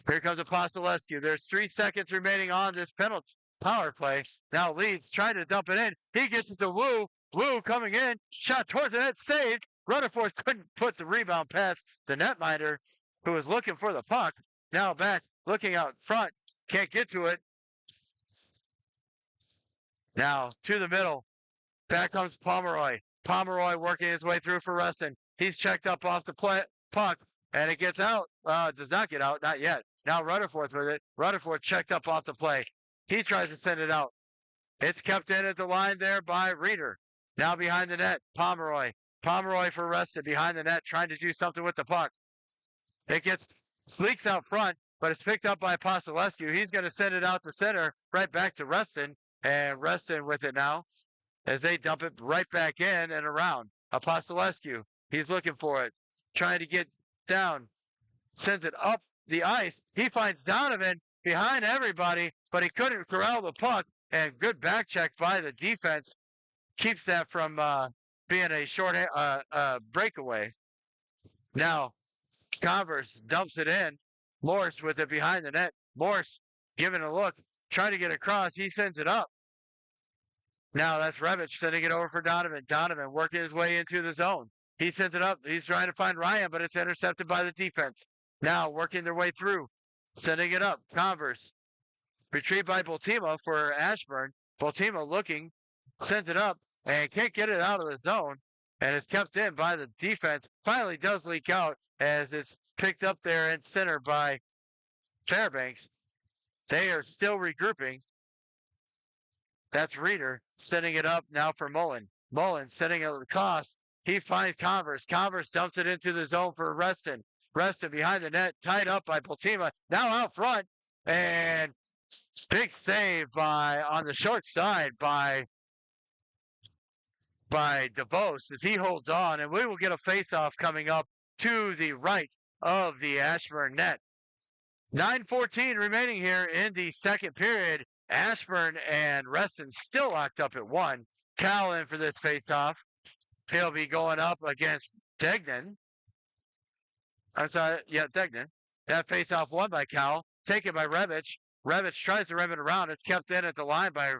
Here comes Apostolescu. There's 3 seconds remaining on this penalty power play. Now Leeds trying to dump it in. He gets it to Wu. Wu coming in. Shot towards the net. Saved. Rutherford couldn't put the rebound past the netminder who was looking for the puck. Now back looking out front. Can't get to it. Now to the middle. Back comes Pomeroy. Pomeroy working his way through for Reston. He's checked up off the puck. And it gets out. Does not get out. Not yet. Now Rutherford's with it. Rutherford checked up off the play. He tries to send it out. It's kept in at the line there by Reeder. Now behind the net, Pomeroy. Pomeroy for Reston behind the net, trying to do something with the puck. It leaks out front, but it's picked up by Apostolescu. He's going to send it out to center, right back to Reston. And Reston with it now as they dump it right back in and around. Apostolescu, he's looking for it. Trying to get down. Sends it up the ice. He finds Donovan behind everybody, but he couldn't corral the puck. And good back check by the defense keeps that from being a short breakaway. Now, Converse dumps it in. Morse with it behind the net. Morse giving a look, trying to get across. He sends it up. Now that's Revich sending it over for Donovan. Donovan working his way into the zone. He sends it up. He's trying to find Ryan, but it's intercepted by the defense. Now working their way through. Sending it up. Converse. Retrieved by Boltima for Ashburn. Boltima looking. Sends it up and can't get it out of the zone. And it's kept in by the defense. Finally does leak out as it's picked up there in center by Fairbanks. They are still regrouping. That's Reeder sending it up now for Mullen. Mullen sending it across. He finds Converse. Converse dumps it into the zone for Reston. Reston behind the net, tied up by Boltima. Now out front. And big save on the short side by DeVos as he holds on. And we will get a face-off coming up to the right of the Ashburn net. 9:14 remaining here in the second period. Ashburn and Reston still locked up at 1. Cal in for this face-off. He'll be going up against Degnan. I'm sorry, yeah, Degnan. That face-off won by Cal. Taken by Revich. Revich tries to rim it around. It's kept in at the line by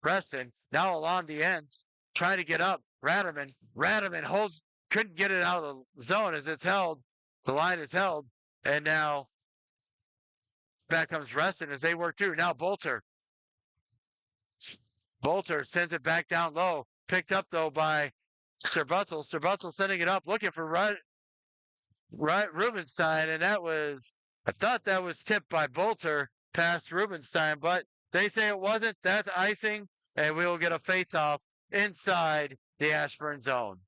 Reston. Now along the ends. Trying to get up. Ratterman. Ratterman holds, couldn't get it out of the zone as it's held. The line is held. And now back comes Reston as they work through. Now Bolter. Bolter sends it back down low. Picked up, though, by Sterbutzel. Sterbutzel sending it up, looking for Rubenstein, and that was, I thought that was tipped by Bolter past Rubenstein, but they say it wasn't. That's icing, and we will get a face-off inside the Ashburn zone.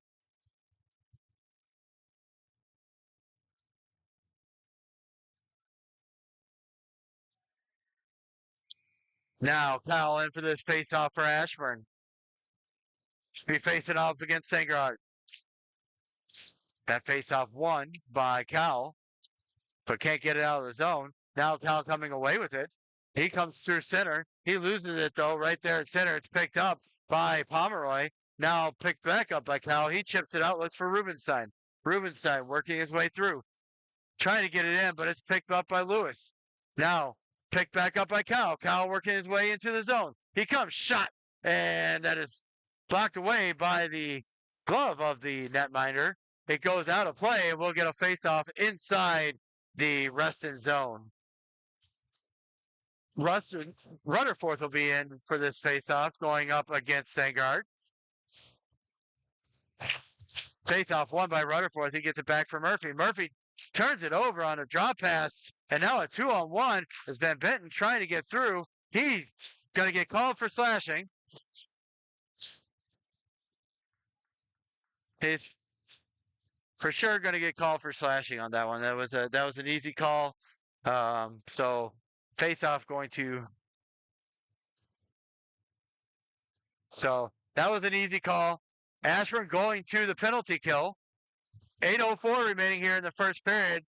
Now, Kyle in for this face-off for Ashburn. Be facing off against Sangerhart. That face-off won by Cal, but can't get it out of the zone. Now Cal coming away with it. He comes through center. He loses it, though, right there at center. It's picked up by Pomeroy. Now picked back up by Cal. He chips it out, looks for Rubenstein. Rubenstein working his way through. Trying to get it in, but it's picked up by Lewis. Now picked back up by Cal. Cal working his way into the zone. He comes, shot, and that is blocked away by the glove of the netminder. It goes out of play, and we'll get a face-off inside the Reston zone. Rutherford will be in for this face-off, going up against Sangard. Face-off won by Rutherford. He gets it back for Murphy. Murphy turns it over on a drop pass, and now a 2-on-1 is Van Benton trying to get through. He's going to get called for slashing. He's for sure going to get called for slashing on that one. That was an easy call. So face-off going to. So that was an easy call. Ashburn going to the penalty kill. 8:04 remaining here in the first period.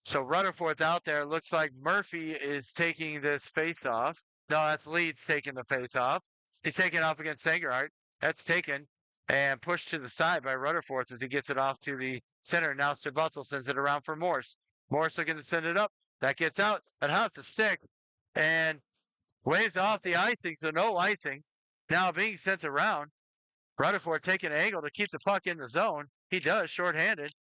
So Rutherford out there. Looks like Murphy is taking this face-off. No, that's Leeds taking the face-off. He's taking it off against Sangerhart. That's taken and pushed to the side by Rutherford as he gets it off to the center. Now Sterbutzel sends it around for Morse. Morse looking to send it up. That gets out. That has to stick and waves off the icing, so no icing. Now being sent around. Rutherford taking an angle to keep the puck in the zone. He does, shorthanded.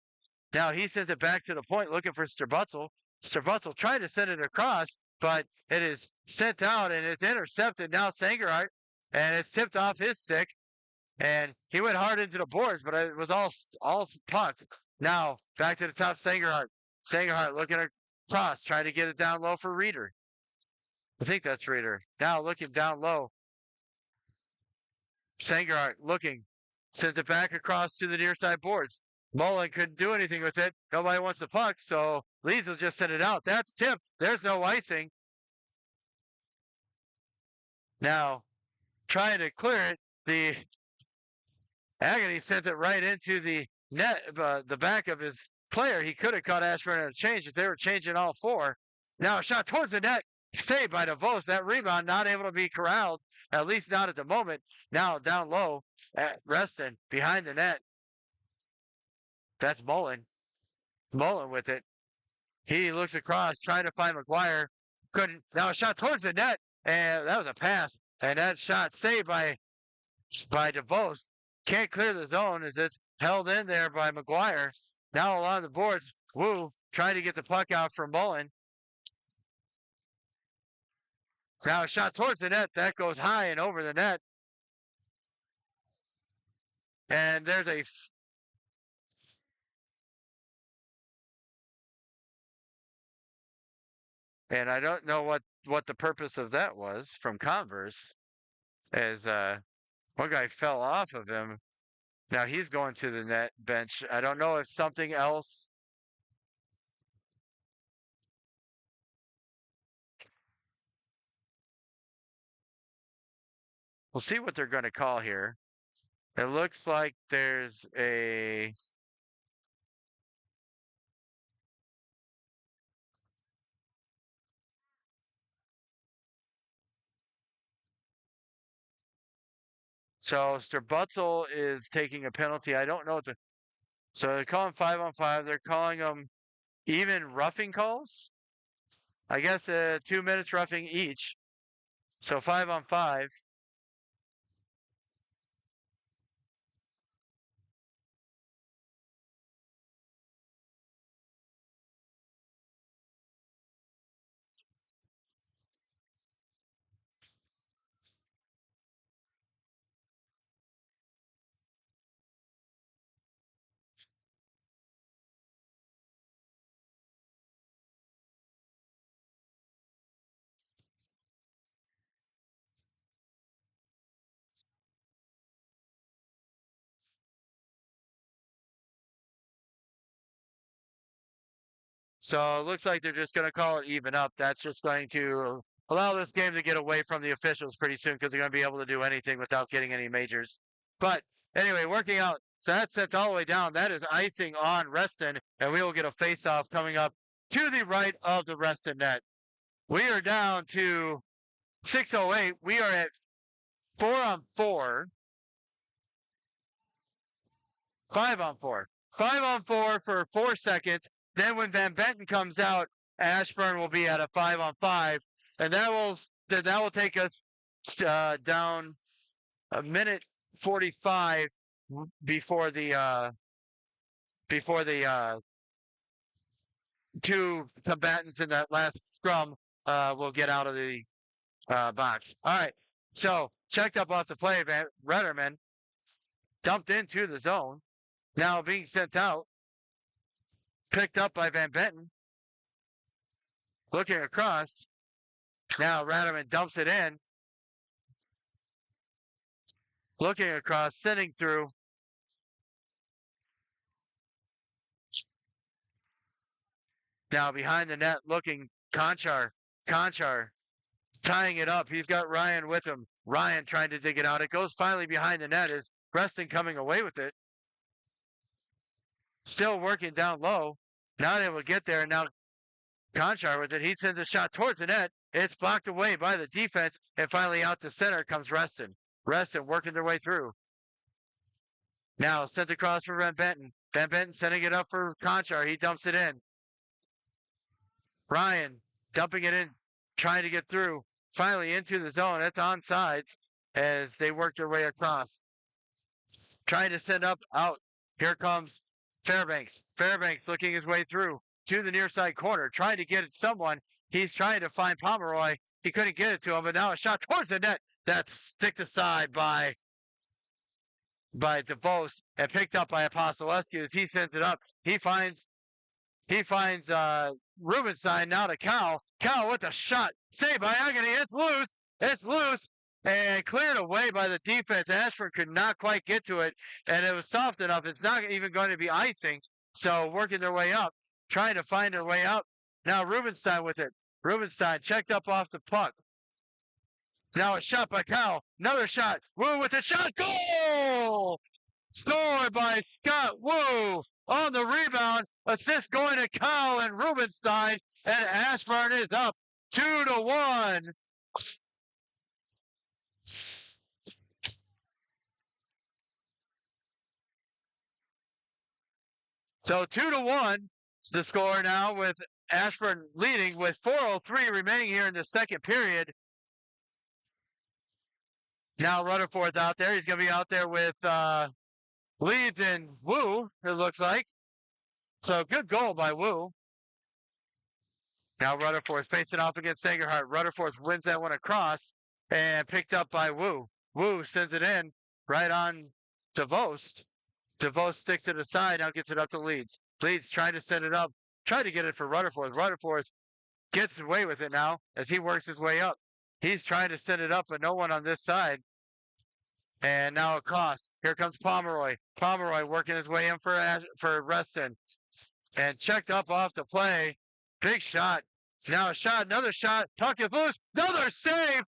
Now he sends it back to the point looking for Sterbutzel. Sterbutzel tried to send it across, but it is sent out and it's intercepted. Now Sangerhart, and it's tipped off his stick. And he went hard into the boards, but it was all puck. Now back to the top, Sangerhart. Sangerhart looking across, trying to get it down low for Reeder. I think that's Reeder. Now looking down low. Sangerhart looking, sends it back across to the near side boards. Mullen couldn't do anything with it. Nobody wants the puck, so Leeds will just send it out. That's tipped. There's no icing. Now, trying to clear it, the Agony sends it right into the net, the back of his player. He could have caught Ashburn at a change if they were changing all four. Now a shot towards the net, saved by DeVos. That rebound not able to be corralled, at least not at the moment. Now down low at Reston, behind the net. That's Mullen. Mullen with it. He looks across, trying to find McGuire. Couldn't. Now a shot towards the net. and that was a pass, and that shot saved by DeVos. Can't clear the zone as it's held in there by McGuire. Now along the boards, Wu trying to get the puck out for Mullen. Now a shot towards the net. That goes high and over the net. And there's a and I don't know what the purpose of that was from Converse, as one guy fell off of him. Now he's going to the net bench. I don't know if something else. We'll see what they're going to call here. It looks like there's a so Sterbutzel is taking a penalty. I don't know what the so they're calling 5-on-5. They're calling them even roughing calls. I guess 2 minutes roughing each. So 5-on-5. So it looks like they're just going to call it even up. That's just going to allow this game to get away from the officials pretty soon because they're going to be able to do anything without getting any majors. But anyway, working out. So that's sent all the way down. That is icing on Reston, and we will get a face-off coming up to the right of the Reston net. We are down to 6:08. We are at 4-on-4. 5-on-4. 5-on-4 for 4 seconds. Then when Van Benton comes out, Ashburn will be at a 5-on-5, and that will take us down a minute 45 before the two combatants in that last scrum will get out of the box. All right, so checked up off the play, Retterman dumped into the zone, now being sent out. Picked up by Van Benton. Looking across. Now Raderman dumps it in. Looking across, sending through. Now behind the net, looking Conchar. Conchar tying it up. He's got Ryan with him. Ryan trying to dig it out. It goes finally behind the net. Is Reston coming away with it? Still working down low. Not able to get there. And now Conchar with it. He sends a shot towards the net. It's blocked away by the defense. And finally out to center comes Reston. Reston working their way through. Now sent across for Van Benton. Van Benton sending it up for Conchar. He dumps it in. Ryan dumping it in, trying to get through. Finally into the zone. It's onside as they work their way across. Trying to send up out. Here comes Fairbanks. Fairbanks looking his way through to the near side corner, trying to get at someone. He's trying to find Pomeroy. He couldn't get it to him, but now a shot towards the net. That's sticked aside by DeVos and picked up by Apostolescu as he sends it up. He finds Rubenstein now to Cal. Cal with a shot. Saved by Agony. It's loose. It's loose. And cleared away by the defense. Ashford could not quite get to it. And it was soft enough. It's not even going to be icing. So working their way up. Trying to find their way up. Now Rubenstein with it. Rubenstein checked up off the puck. Now a shot by Cal. Another shot. Wu with a shot. Goal! Scored by Scott Wu on the rebound. Assist going to Cal and Rubenstein. And Ashburn is up 2-1. So 2-1, the score now with Ashburn leading with 4:03 remaining here in the second period. Now Rutherford's out there. He's going to be out there with Leeds and Wu, it looks like. So good goal by Wu. Now Rutherford's facing off against Sangerhart. Rutherford wins that one across and picked up by Wu. Wu sends it in right on DeVost. DeVost sticks it aside, now gets it up to Leeds. Leeds trying to send it up, trying to get it for Rutherford. Rutherford gets away with it now as he works his way up. He's trying to send it up, but no one on this side. And now across. Here comes Pomeroy. Pomeroy working his way in for Reston. And checked up off the play. Big shot. Now a shot, another shot. Puck is loose. Another save.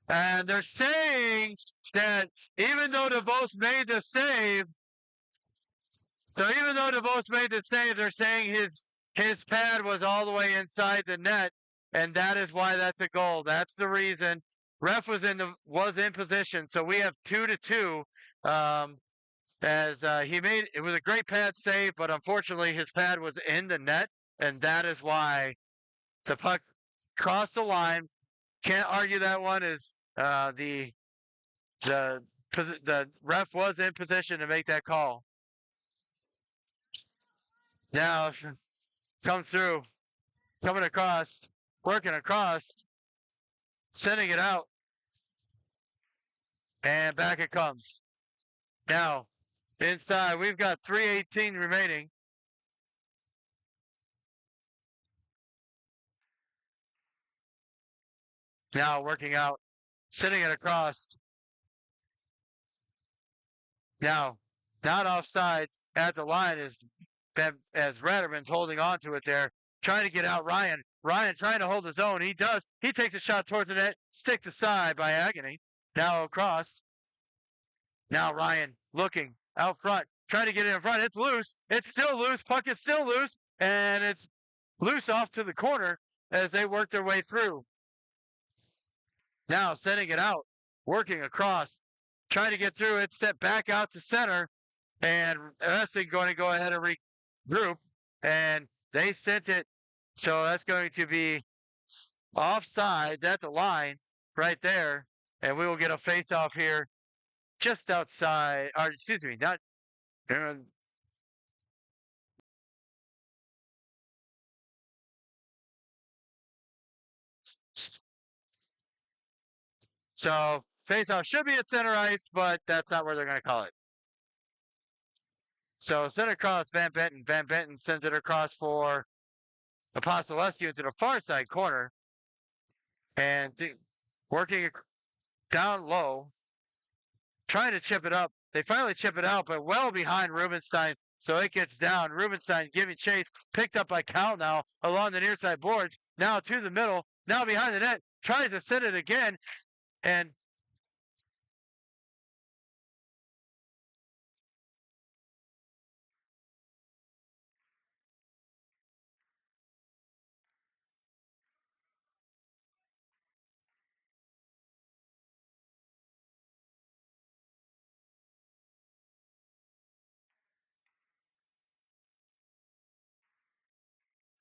And they're saying that even though DeVos made the save, they're saying his pad was all the way inside the net, and that is why that's a goal. That's the reason. Ref was in position, so we have 2-2. As he made it was a great pad save, but unfortunately his pad was in the net, and that is why the puck crossed the line. Can't argue that one. Is the ref was in position to make that call. Now comes through, coming across, working across, sending it out, and back it comes. Now inside, we've got 3:18 remaining. Now working out, sending it across. Now, not offsides at the line as Ratterman's holding on to it there, trying to get out Ryan. Ryan trying to hold his own. He does. He takes a shot towards the net, sticked aside by Agony. Now across. Now Ryan looking out front, trying to get it in front. It's loose. It's still loose. Puck is still loose, and it's loose off to the corner as they work their way through. Now sending it out, working across, trying to get through it, set back out to center, and Reston going to go ahead and regroup, and they sent it, so that's going to be offsides at the line right there, and we will get a face-off here just outside, or excuse me, not. So face-off should be at center ice, but that's not where they're going to call it. So send it across Van Benton. Van Benton sends it across for Apostolescu into the far side corner. And working down low, trying to chip it up. They finally chip it out, but well behind Rubenstein. So it gets down. Rubenstein giving chase, picked up by Cal now along the near side boards. Now to the middle, now behind the net, tries to send it again. And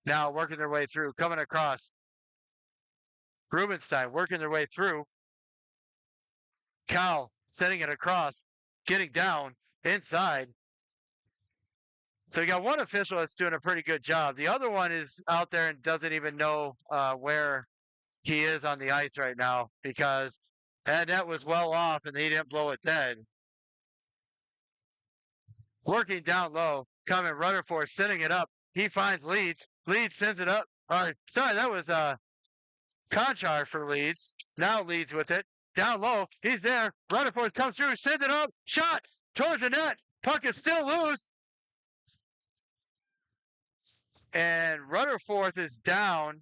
now working their way through, coming across. Rubenstein working their way through. Cal sending it across, getting down inside. So you got one official that's doing a pretty good job. The other one is out there and doesn't even know where he is on the ice right now because that net was well off and he didn't blow it dead. Working down low, coming Rutherford, sending it up. He finds Leeds. Leeds sends it up. Sorry, that was Conchar for Leeds. Now Leeds with it. Down low, he's there. Rutherford comes through, sends it up. Shot towards the net. Puck is still loose. And Rutherford is down.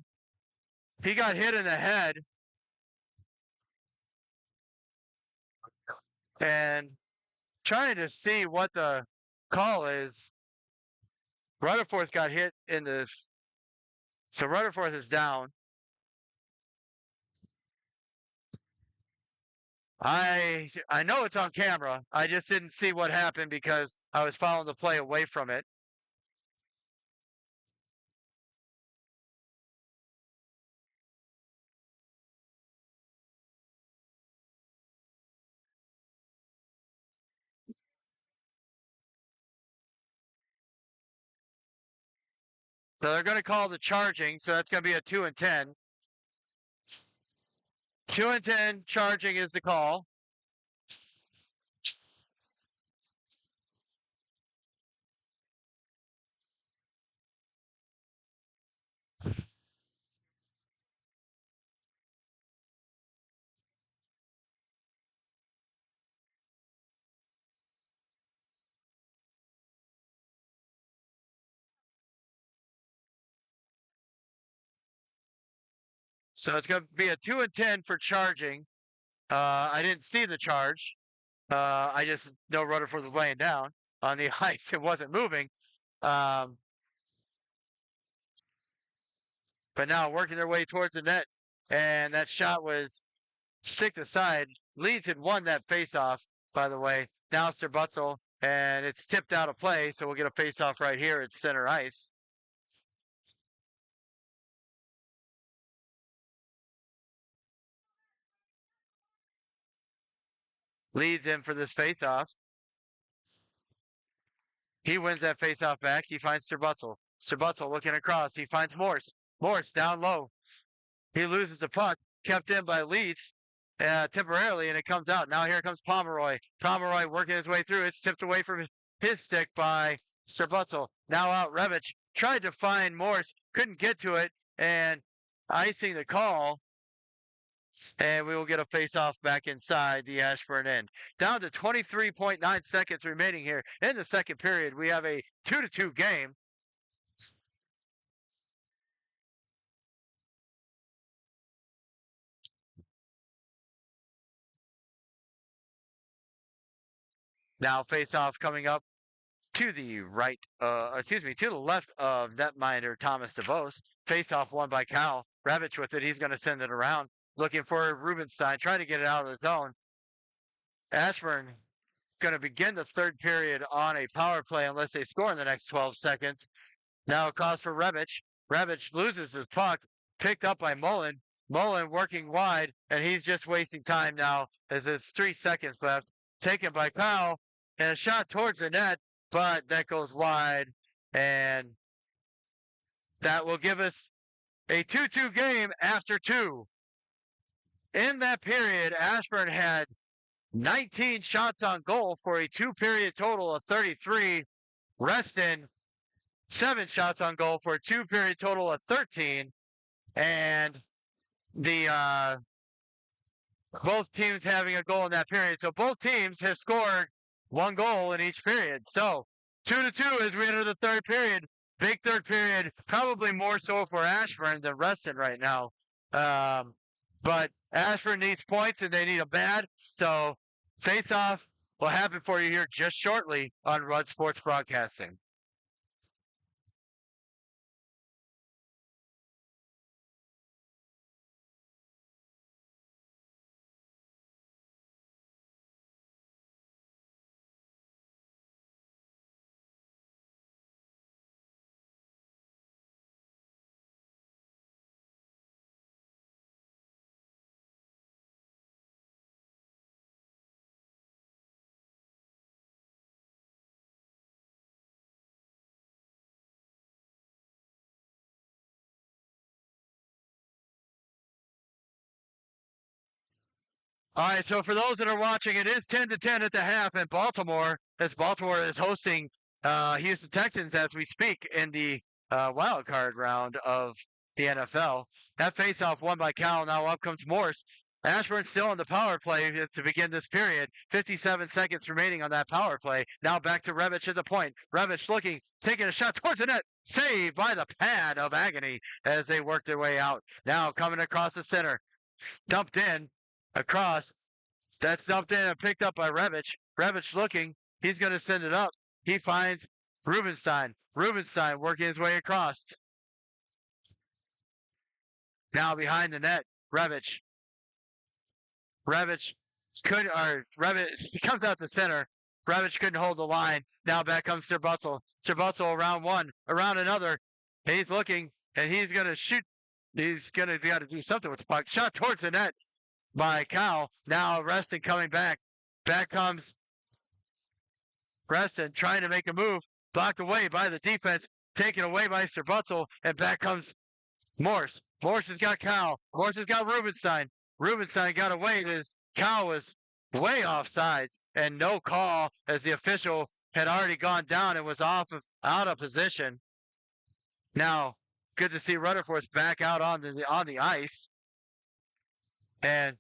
He got hit in the head. And trying to see what the call is. Rutherford got hit in the. So Rutherford is down. I know it's on camera. I just didn't see what happened because I was following the play away from it. So they're going to call the charging, so that's going to be a 2 and 10. 2 and 10 charging is the call. So it's going to be a 2 and 10 for charging. I didn't see the charge. I just know Rutherford was laying down on the ice. It wasn't moving. Um, but now working their way towards the net. And that shot was sticked aside. Leeds had won that faceoff, by the way. Now it's Butzel, and it's tipped out of play, so we'll get a faceoff right here at center ice. Leeds in for this faceoff. He wins that faceoff back. He finds Butzel. Butzel looking across. He finds Morse. Morse down low. He loses the puck, kept in by Leeds temporarily, and it comes out. Now here comes Pomeroy. Pomeroy working his way through. It's tipped away from his stick by Butzel. Now out Revich. Tried to find Morse. Couldn't get to it. And icing the call. And we will get a face-off back inside the Ashburn end. Down to 23.9 seconds remaining here in the second period. We have a 2-2 game. Now face-off coming up to the right, to the left of netminder Thomas DeVos. Face-off won by Cal. Ravitch with it. He's going to send it around. Looking for Rubenstein. Trying to get it out of the zone. Ashburn going to begin the third period on a power play unless they score in the next 12 seconds. Now across for Ravitch. Ravitch loses his puck. Picked up by Mullen. Mullen working wide, and he's just wasting time now as there's 3 seconds left. Taken by Powell, and a shot towards the net, but that goes wide, and that will give us a 2-2 game after 2. In that period, Ashburn had 19 shots on goal for a 2-period total of 33. Reston, 7 shots on goal for a 2-period total of 13. And the both teams having a goal in that period. So both teams have scored 1 goal in each period. So 2-2 as we enter the third period. Big third period, probably more so for Ashburn than Reston right now. But Ashburn needs points and they need them bad. So face-off will happen for you here just shortly on Rudd Sports Broadcasting. All right, so for those that are watching, it is 10-10 at the half in Baltimore, as Baltimore is hosting Houston Texans as we speak in the wild card round of the NFL. That faceoff won by Cal. Now up comes Morse. Ashburn still on the power play to begin this period. 57 seconds remaining on that power play. Now back to Revich at the point. Revich looking, taking a shot towards the net. Saved by the pad of agony as they work their way out. Now coming across the center. Dumped in. Across. That's dumped in and picked up by Revich. Revich looking. He's going to send it up. He finds Rubenstein. Rubenstein working his way across. Now behind the net. Revich. Revich comes out the center. Revich couldn't hold the line. Now back comes Butzel. Butzel around one, around another. He's looking, and he's going to shoot. He's going to got to do something with the puck. Shot towards the net by Cal. Now Reston coming back. Back comes Reston trying to make a move. Blocked away by the defense. taken away by Sterbutzel, and back comes Morse. Morse has got Cal. Morse has got Rubenstein. Rubenstein got away as Cal was way off sides and no call as the official had already gone down and was out of position. Now, good to see Rutherford's back out on the ice. And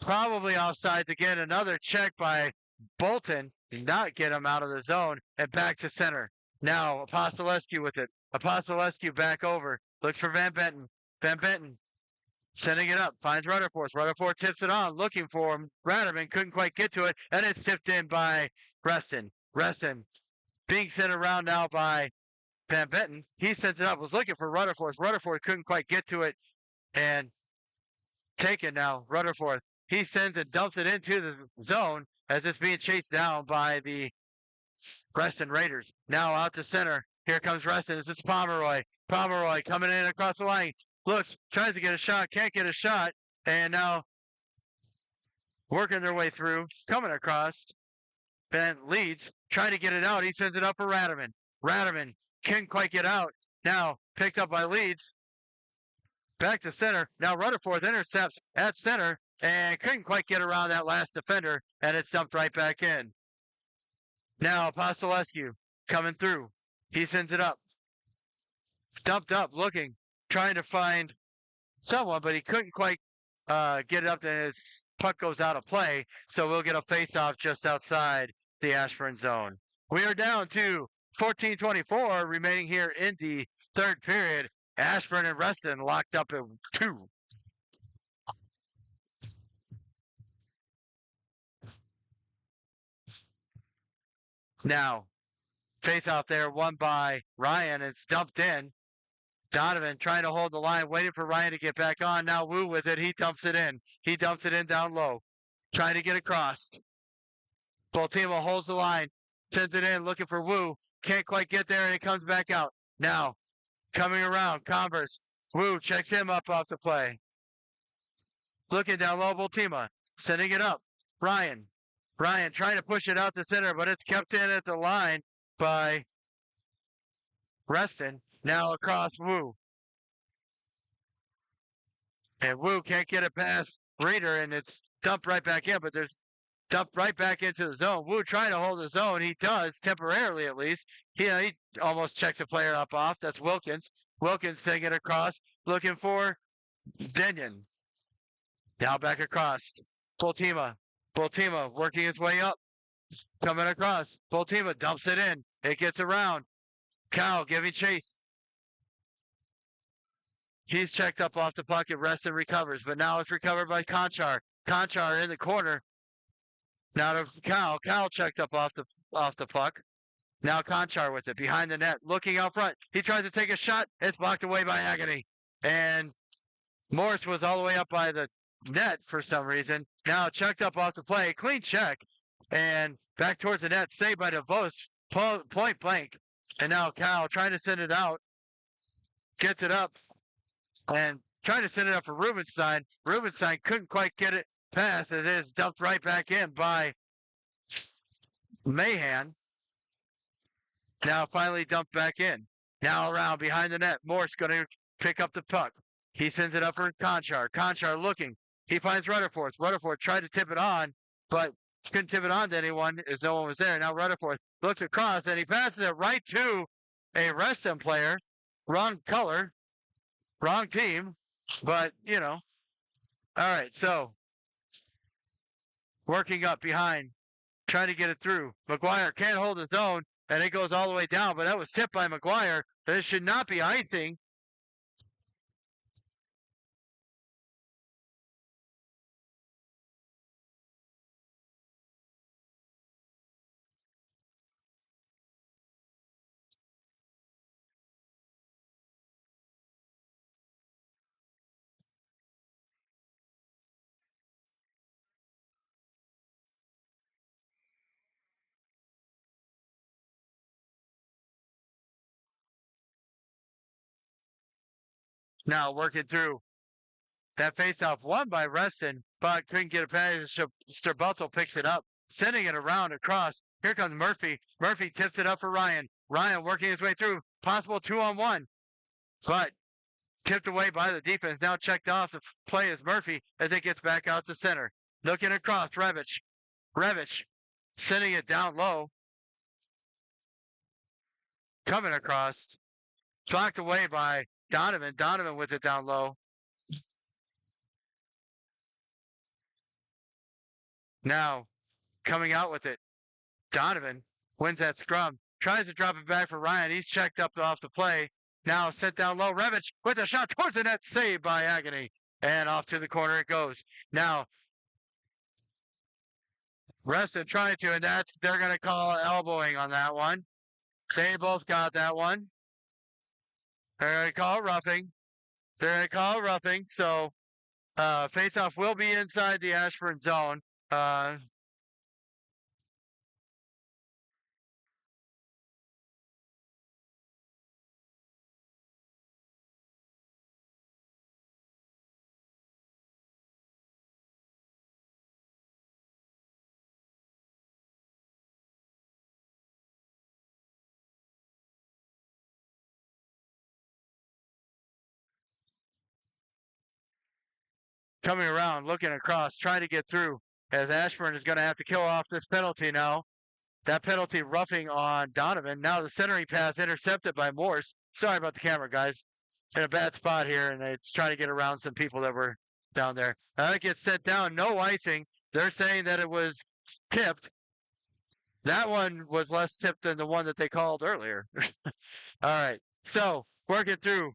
probably offsides again. Another check by Bolton did not get him out of the zone and back to center. Now Apostolescu with it. Apostolescu back over. Looks for Van Benton. Van Benton sending it up. Finds Rutherford. Rutherford tips it on. Looking for him. Ratterman couldn't quite get to it. And it's tipped in by Reston. Reston being sent around now by Van Benton. He sends it up. Was looking for Rutherford. Rutherford couldn't quite get to it. And taken now. Rutherford. He sends and dumps it into the zone as it's being chased down by the Reston Raiders. Now out to center. Here comes Reston. This is Pomeroy. Pomeroy coming in across the line. Looks, tries to get a shot, can't get a shot. And now working their way through, coming across. Ben leads, trying to get it out. He sends it up for Ratterman. Ratterman can't quite get out. Now picked up by Leeds. Back to center. Now Rutherford intercepts at center and couldn't quite get around that last defender, and it's dumped right back in. Now Apostolescu coming through. He sends it up. Dumped up, looking, trying to find someone, but he couldn't quite get it up, and his puck goes out of play, so we'll get a face-off just outside the Ashburn zone. We are down to 14:24 remaining here in the third period. Ashburn and Reston locked up at 2. Now, face-off there, won by Ryan. It's dumped in. Donovan trying to hold the line, waiting for Ryan to get back on. Now Wu with it. He dumps it in. He dumps it in down low. Trying to get across. Baltimore holds the line. Sends it in, looking for Wu. Can't quite get there, and it comes back out. Now, coming around, Converse. Wu checks him up off the play. Looking down low, Baltimore. Sending it up. Ryan. Ryan trying to push it out to center, but it's kept in at the line by Reston. Now across Wu. And Wu can't get it past Reader, and it's dumped right back in, but there's dumped right back into the zone. Wu trying to hold the zone. He does, temporarily at least. He almost checks a player up off. That's Wilkins. Wilkins taking it across, looking for Denyon. Now back across. Bultima. Bultima working his way up. Coming across. Bultima dumps it in. It gets around. Cal giving chase. He's checked up off the puck and Reston recovers, but now it's recovered by Conchar. Conchar in the corner. Now to Cal. Cal checked up off the puck. Now Conchar with it behind the net, looking out front. He tries to take a shot. It's blocked away by Agony. And Morris was all the way up by the net for some reason. Now checked up off the play. Clean check. And back towards the net. Saved by DeVos. Point blank. And now Cal trying to send it out. Gets it up. And trying to send it up for Rubenstein. Rubenstein couldn't quite get it past. It is dumped right back in by Mahan. Now finally dumped back in. Now around behind the net. Morse going to pick up the puck. He sends it up for Conchar. Conchar looking. He finds Rutherford. Rutherford tried to tip it on, but couldn't tip it on to anyone as no one was there. Now Rutherford looks across and he passes it right to a Reston player. Wrong color. Wrong team. But, you know. All right, so working up behind. Trying to get it through. McGuire can't hold his own. And it goes all the way down, but that was tipped by McGuire. This should not be icing. Now working through. That faceoff won by Reston, but couldn't get a pass. Sterbutzel picks it up, sending it around across. Here comes Murphy. Murphy tips it up for Ryan. Ryan working his way through. Possible 2-on-1. But tipped away by the defense. Now checked off. The play is Murphy as it gets back out to center. Looking across. Revich sending it down low. Coming across. Blocked away by Donovan. Donovan with it down low. Now coming out with it. Donovan wins that scrum. Tries to drop it back for Ryan. He's checked up off the play. Now sent down low. Revich with a shot towards the net. Saved by Agony. And off to the corner it goes. Now Reston trying to, and they're going to call elbowing on that one. They both got that one. They're going to call roughing. So face-off will be inside the Ashburn zone. Coming around, looking across, trying to get through, as Ashburn is going to have to kill off this penalty now. That penalty roughing on Donovan. Now the centering pass intercepted by Morse. Sorry about the camera, guys. In a bad spot here, and it's trying to get around some people that were down there. That gets set down. No icing. They're saying that it was tipped. That one was less tipped than the one that they called earlier. All right. So working through.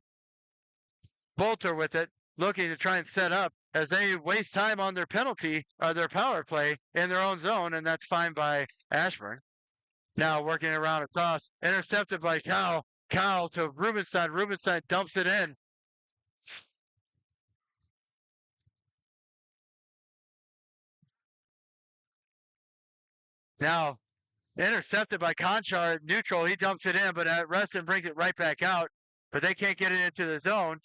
Bolter with it, looking to try and set up as they waste time on their penalty or their power play in their own zone, and that's fine by Ashburn. Now working around across, intercepted by Cal. Cal to Rubenstein. Rubenstein dumps it in. Now intercepted by Conchar at neutral. He dumps it in, but Reston brings it right back out. But they can't get it into the zone.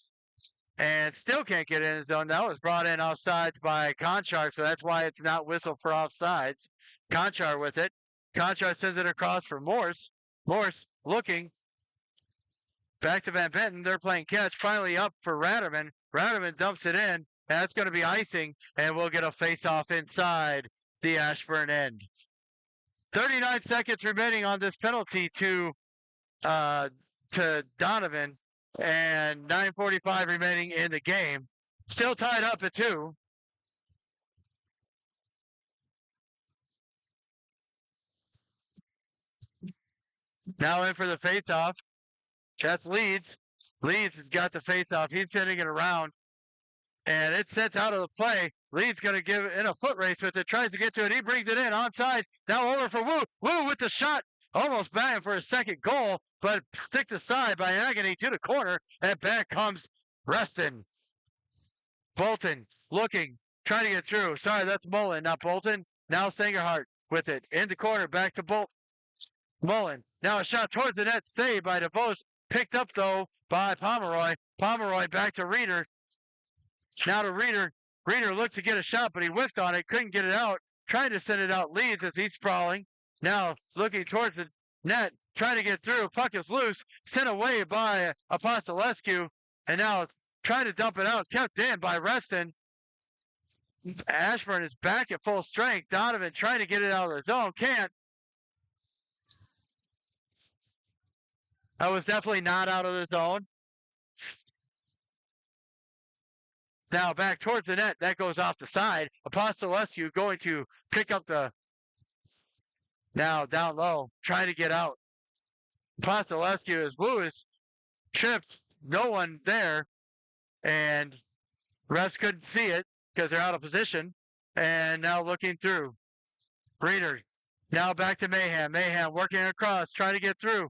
And still can't get in the zone. That was brought in offsides by Conchar, so that's why it's not whistled for offsides. Conchar with it. Conchar sends it across for Morse. Morse looking. Back to Van Benton. They're playing catch. Finally up for Ratterman. Ratterman dumps it in. That's going to be icing, and we'll get a face-off inside the Ashburn end. 39 seconds remaining on this penalty to Donovan. And 9:45 remaining in the game. Still tied up at 2. Now in for the faceoff. That's Leeds. Leeds has got the faceoff. He's sending it around. And it's sent out of the play. Leeds going to give it in a foot race with it. Tries to get to it. He brings it in onside. Now over for Wu. Wu with the shot. Almost banging for a second goal, but sticked aside by Agony to the corner, and back comes Reston. Bolton looking, trying to get through. Sorry, that's Mullen, not Bolton. Now Sangerhart with it. In the corner, back to Bolt. Mullen. Now a shot towards the net, saved by DeVos. Picked up, though, by Pomeroy. Pomeroy back to Reeder. Now to Reeder. Reeder looked to get a shot, but he whiffed on it, couldn't get it out. Trying to send it out Leeds as he's sprawling. Now looking towards the net, trying to get through. Puck is loose, sent away by Apostolescu, and now trying to dump it out, kept in by Reston. Ashburn is back at full strength. Donovan trying to get it out of the zone, can't. That was definitely not out of the zone. Now back towards the net, that goes off the side. Apostolescu going to pick up the. Now down low, trying to get out. Apostolescu as Lewis tripped, no one there, and refs couldn't see it because they're out of position. And now looking through. Reeder. Now back to Mayhem. Mayhem working across, trying to get through.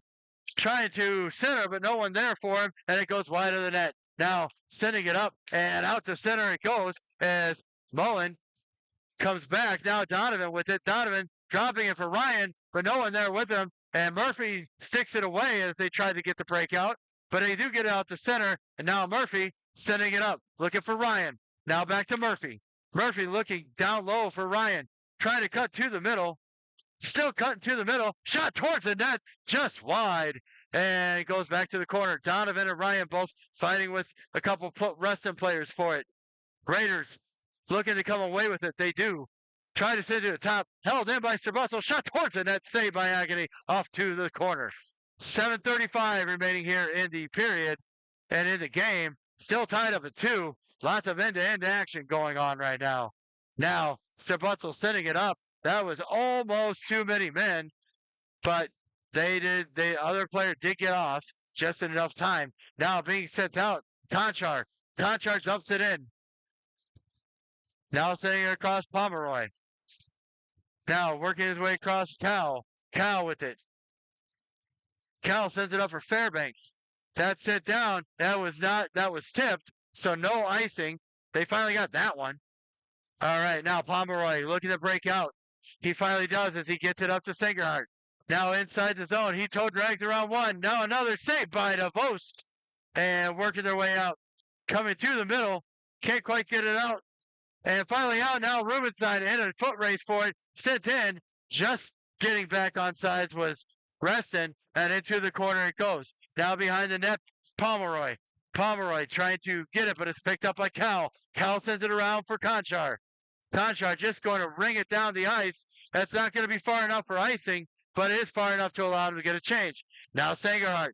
Trying to center, but no one there for him, and it goes wide of the net. Now sending it up and out to center it goes as Mullen comes back. Now Donovan with it. Donovan dropping it for Ryan, but no one there with him. And Murphy sticks it away as they try to get the breakout, but they do get it out to center. And now Murphy sending it up, looking for Ryan. Now back to Murphy. Murphy looking down low for Ryan, trying to cut to the middle. Still cutting to the middle. Shot towards the net. Just wide. And goes back to the corner. Donovan and Ryan both fighting with a couple Reston players for it. Raiders looking to come away with it. They do. Try to send it to the top. Held in by Strabutzel. Shot towards the net. Saved by Agony. Off to the corner. 7:35 remaining here in the period and in the game. Still tied up at 2. Lots of end-to-end action going on right now. Now, Strabutzel sending it up. That was almost too many men, but the other player did get off just in enough time. Now being sent out. Conchar dumps it in. Now sending it across Pomeroy. Now working his way across Cal. Cal with it. Cal sends it up for Fairbanks. That's it down. That was tipped. So no icing. They finally got that one. All right, now Pomeroy looking to break out. He finally does as he gets it up to Singerhart. Now inside the zone. He toe drags around one. Now another save by DeVos. And working their way out. Coming to the middle. Can't quite get it out. And finally out now, Rubenstein in a foot race for it. Sent in. Just getting back on sides was Reston. And into the corner it goes. Now behind the net, Pomeroy. Pomeroy trying to get it, but it's picked up by Cal. Cal sends it around for Conchar. Conchar just going to ring it down the ice. That's not going to be far enough for icing, but it is far enough to allow him to get a change. Now Sangerhart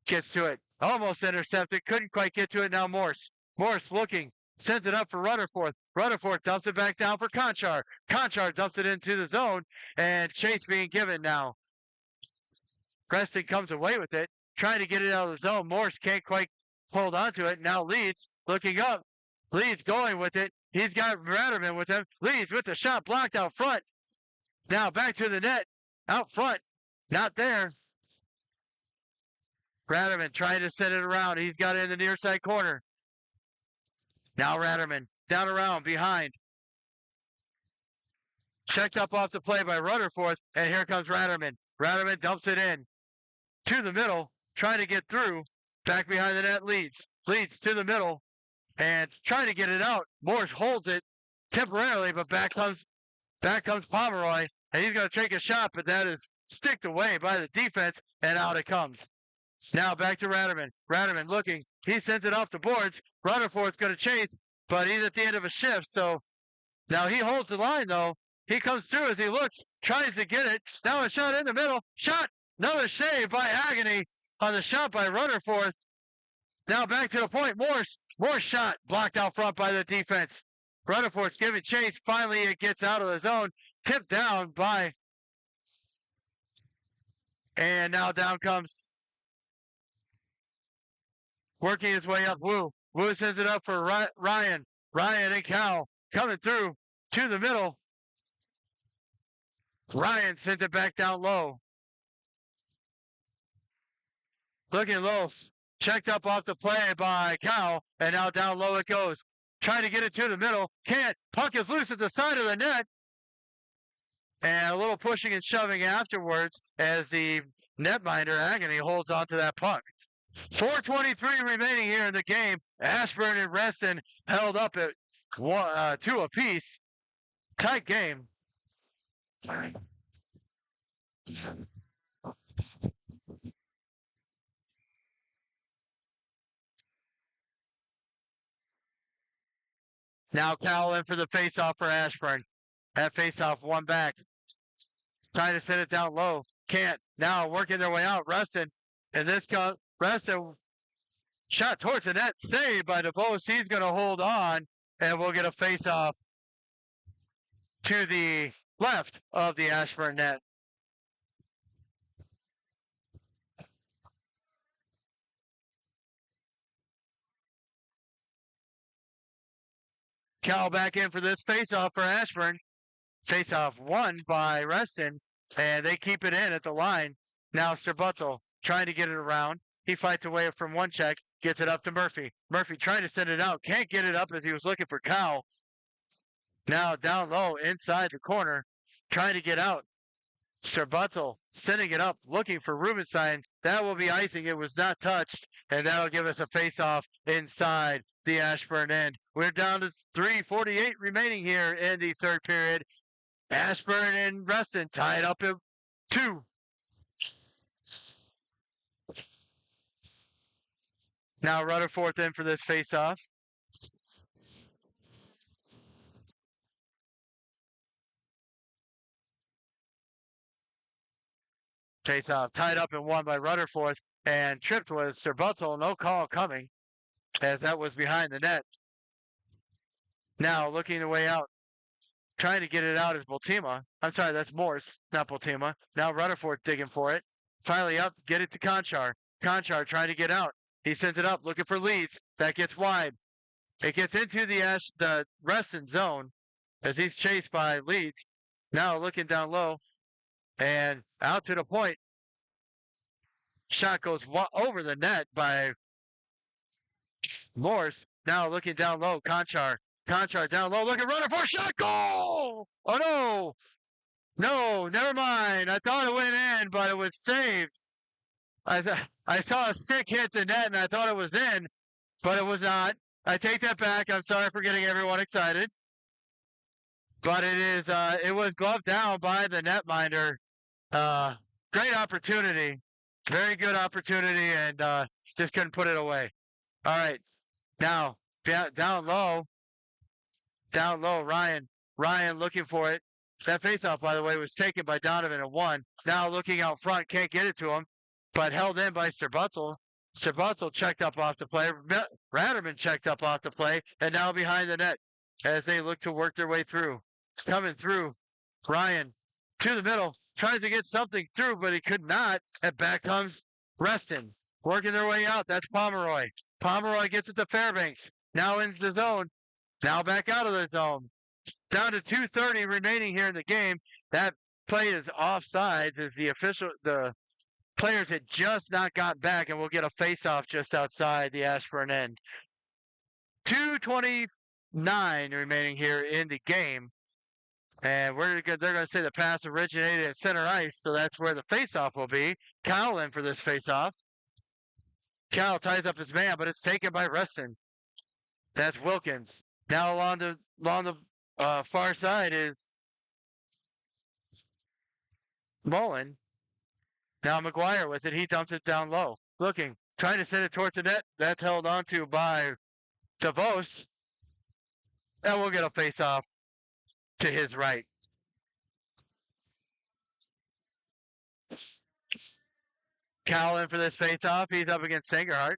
gets to it. Almost intercepted. Couldn't quite get to it. Now Morse. Morse looking. Sends it up for Rutherford. Rutherford dumps it back down for Conchar. Conchar dumps it into the zone, and chase being given now. Reston comes away with it, trying to get it out of the zone. Morse can't quite hold on to it. Now Leeds looking up. Leeds going with it. He's got Ratterman with him. Leeds with the shot blocked out front. Now back to the net. Out front. Not there. Ratterman trying to send it around. He's got it in the near side corner. Now Ratterman down around behind. Checked up off the play by Rutherford. And here comes Ratterman. Ratterman dumps it in. To the middle. Trying to get through. Back behind the net. Leeds. Leeds to the middle. And trying to get it out. Morse holds it temporarily, but back comes Pomeroy, and he's going to take a shot, but that is sticked away by the defense, and out it comes. Now back to Ratterman. Ratterman looking. He sends it off the boards. Rutherford's going to chase, but he's at the end of a shift, so now he holds the line, though. He comes through as he looks, tries to get it. Now a shot in the middle. Shot! Another save by Agony on the shot by Rutherford. Now back to the point. Morse shot blocked out front by the defense. Rutherford's giving chase. Finally, it gets out of the zone. Tipped down by. And now down comes. Working his way up, Wu. Wu sends it up for Ryan. Ryan and Cal coming through to the middle. Ryan sends it back down low. Looking low. Checked up off the play by Cal, and now down low it goes. Trying to get it to the middle. Can't. Puck is loose at the side of the net. And a little pushing and shoving afterwards as the netminder, Agony, holds on to that puck. 4:23 remaining here in the game. Ashburn and Reston held up at 2 apiece. Tight game. Now Cal in for the faceoff for Ashburn. That faceoff one back. Trying to send it down low. Can't. Now working their way out. Reston. And this comes. Reston shot towards the net. Saved by DeVos. He's going to hold on. And we'll get a faceoff to the left of the Ashburn net. Cal back in for this faceoff for Ashburn. Faceoff won by Reston, and they keep it in at the line. Now Strabutzel trying to get it around. He fights away from one check, gets it up to Murphy. Murphy trying to send it out, can't get it up as he was looking for Cal. Now down low inside the corner, trying to get out. Strabutzel sending it up, looking for Rubenstein. That will be icing. It was not touched, and that'll give us a face-off inside the Ashburn end. We're down to 3:48 remaining here in the third period. Ashburn and Reston tied up at 2. Now Rutherford in for this face-off. Face-off tied up and won by Rutherford, and tripped was Sir Butzel. No call coming, as that was behind the net. Now looking the way out. Trying to get it out is Bultima. I'm sorry, that's Morse, not Bultima. Now Rutherford digging for it. Finally up, get it to Conchar. Conchar trying to get out. He sends it up, looking for Leeds. That gets wide. It gets into the Reston zone as he's chased by Leeds. Now looking down low and out to the point. Shot goes over the net by Morse. Now looking down low, Conchar. Conchar down low, looking, running for a shot, goal! Oh no! No, never mind. I thought it went in, but it was saved. I saw a stick hit the net, and I thought it was in, but it was not. I take that back. I'm sorry for getting everyone excited, but it was gloved down by the netminder. Great opportunity, very good opportunity, and just couldn't put it away. All right, now down low, Ryan looking for it. That faceoff, by the way, was taken by Donovan and won. Now looking out front, can't get it to him, but held in by Sir Butzel. Sir Butzel checked up off the play. Ratterman checked up off the play, and now behind the net as they look to work their way through. Coming through, Ryan to the middle, tries to get something through, but he could not. And back comes Reston, working their way out. That's Pomeroy. Pomeroy gets it to Fairbanks. Now into the zone. Now back out of the zone. Down to 2:30 remaining here in the game. That play is offsides as the players had just not got back, and we'll get a face-off just outside the Ashburn end. 2:29 remaining here in the game. And they're going to say the pass originated at center ice, so that's where the face-off will be. Kyle in for this face-off. Kyle ties up his man, but it's taken by Reston. That's Wilkins. Now along the far side is Mullen. Now McGuire with it. He dumps it down low. Looking. Trying to send it towards the net. That's held onto by DeVos. And we'll get a face-off to his right. Cal in for this face-off. He's up against Sangerhart.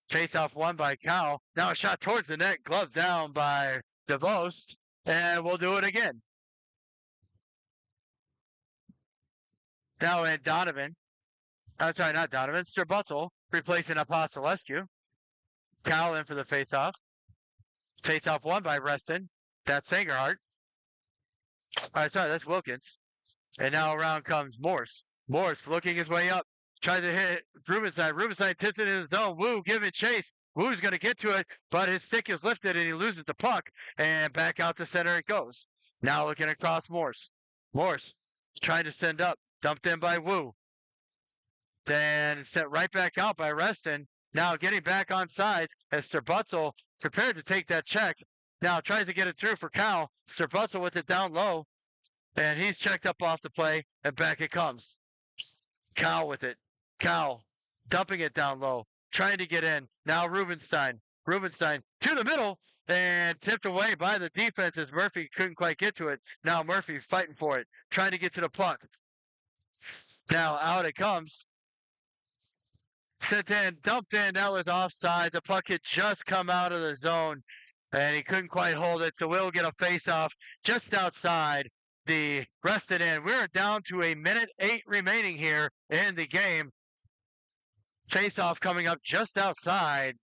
Face-off won by Cal. Now a shot towards the net. Glove down by DeVos. And we'll do it again. Now in Donovan. I'm sorry, not Donovan. Sir Butzel replacing Apostolescu. Cal in for the face-off. Face-off won by Reston. That's Sangerhart. All right, sorry, that's Wilkins. And now around comes Morse. Morse looking his way up. Tries to hit Rubenstein. Rubenstein tips it in the zone. Wu giving chase. Wu's going to get to it, but his stick is lifted and he loses the puck. And back out to center it goes. Now looking across Morse. Morse trying to send up. Dumped in by Wu. Then sent right back out by Reston. Now getting back on sides as Sir Butzel prepared to take that check. Now tries to get it through for Cal. Sir Butzel with it down low. And he's checked up off the play, and back it comes. Cal with it. Cal dumping it down low. Trying to get in. Now Rubenstein. Rubenstein to the middle. And tipped away by the defense as Murphy couldn't quite get to it. Now Murphy fighting for it. Trying to get to the puck. Now out it comes. Sent in, dumped in, that was offside. The puck had just come out of the zone, and he couldn't quite hold it, so we'll get a face-off just outside the Reston end. We're down to 1:08 remaining here in the game. Face-off coming up just outside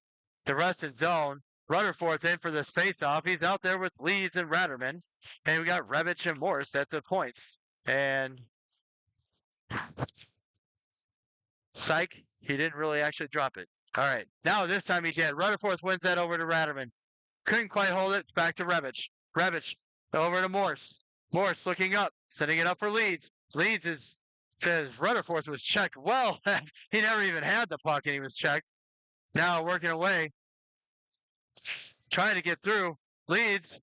the Reston zone. Rutherford in for this face-off. He's out there with Leeds and Ratterman, and we got Revich and Morse at the points. And psych. He didn't really actually drop it. All right. Now this time he did. Rutherford wins that over to Ratterman. Couldn't quite hold it. It's back to Revich. Revich over to Morse. Morse looking up. Setting it up for Leeds. Leeds says Rutherford was checked. Well, he never even had the puck and he was checked. Now working away. Trying to get through. Leeds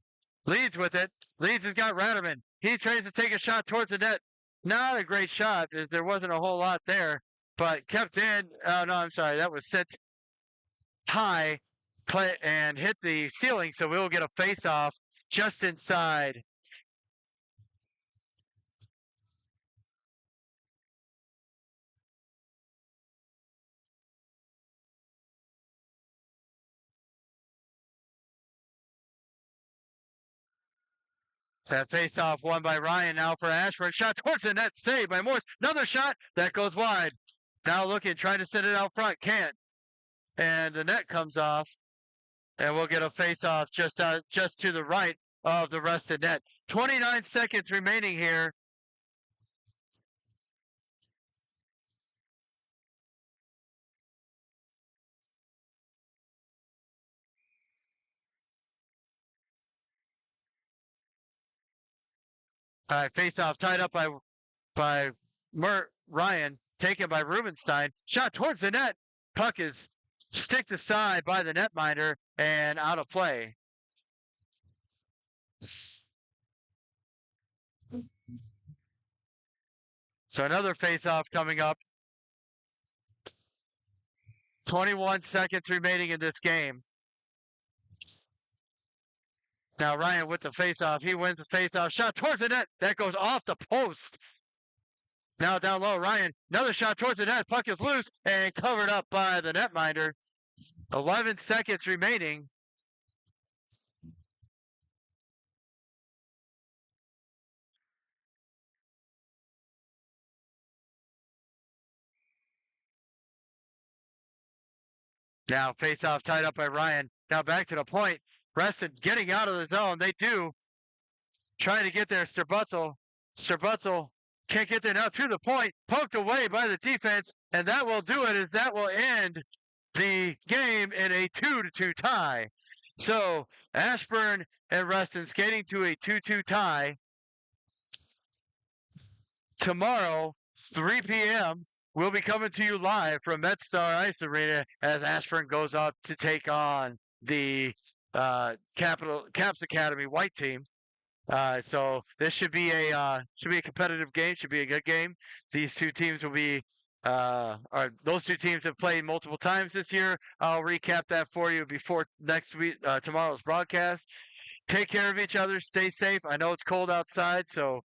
with it. Leeds has got Ratterman. He tries to take a shot towards the net. Not a great shot, as there wasn't a whole lot there, but kept in. Oh no, I'm sorry. That was sent high, play and hit the ceiling. So we will get a face-off just inside. That face-off won by Ryan now for Ashburn. Shot towards the net, saved by Morse. Another shot that goes wide. Now looking, trying to send it out front, can't. And the net comes off, and we'll get a face-off just to the right of the Reston net. 29 seconds remaining here. All right, face-off tied up by Ryan, taken by Rubenstein. Shot towards the net. Puck is sticked aside by the netminder and out of play. So another face-off coming up. 21 seconds remaining in this game. Now Ryan with the face-off. He wins the face-off. Shot towards the net. That goes off the post. Now down low, Ryan. Another shot towards the net. Puck is loose and covered up by the netminder. 11 seconds remaining. Now face-off tied up by Ryan. Now back to the point. Reston getting out of the zone. They do. Trying to get there. Sterbutzel can't get there now to the point. Poked away by the defense. And that will do it, as that will end the game in a 2-2 tie. So Ashburn and Reston skating to a 2-2 tie. Tomorrow, 3 p.m., we'll be coming to you live from MedStar Ice Arena as Ashburn goes up to take on the Caps Academy white team. So this should be a competitive game. Should be a good game. These two teams will be those two teams have played multiple times this year. I'll recap that for you before next week, tomorrow's broadcast. Take care of each other. Stay safe. I know it's cold outside, so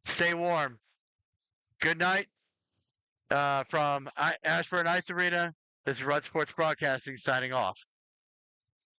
stay warm. Good night from Ashburn Ice Arena. This is Red Sports Broadcasting signing off.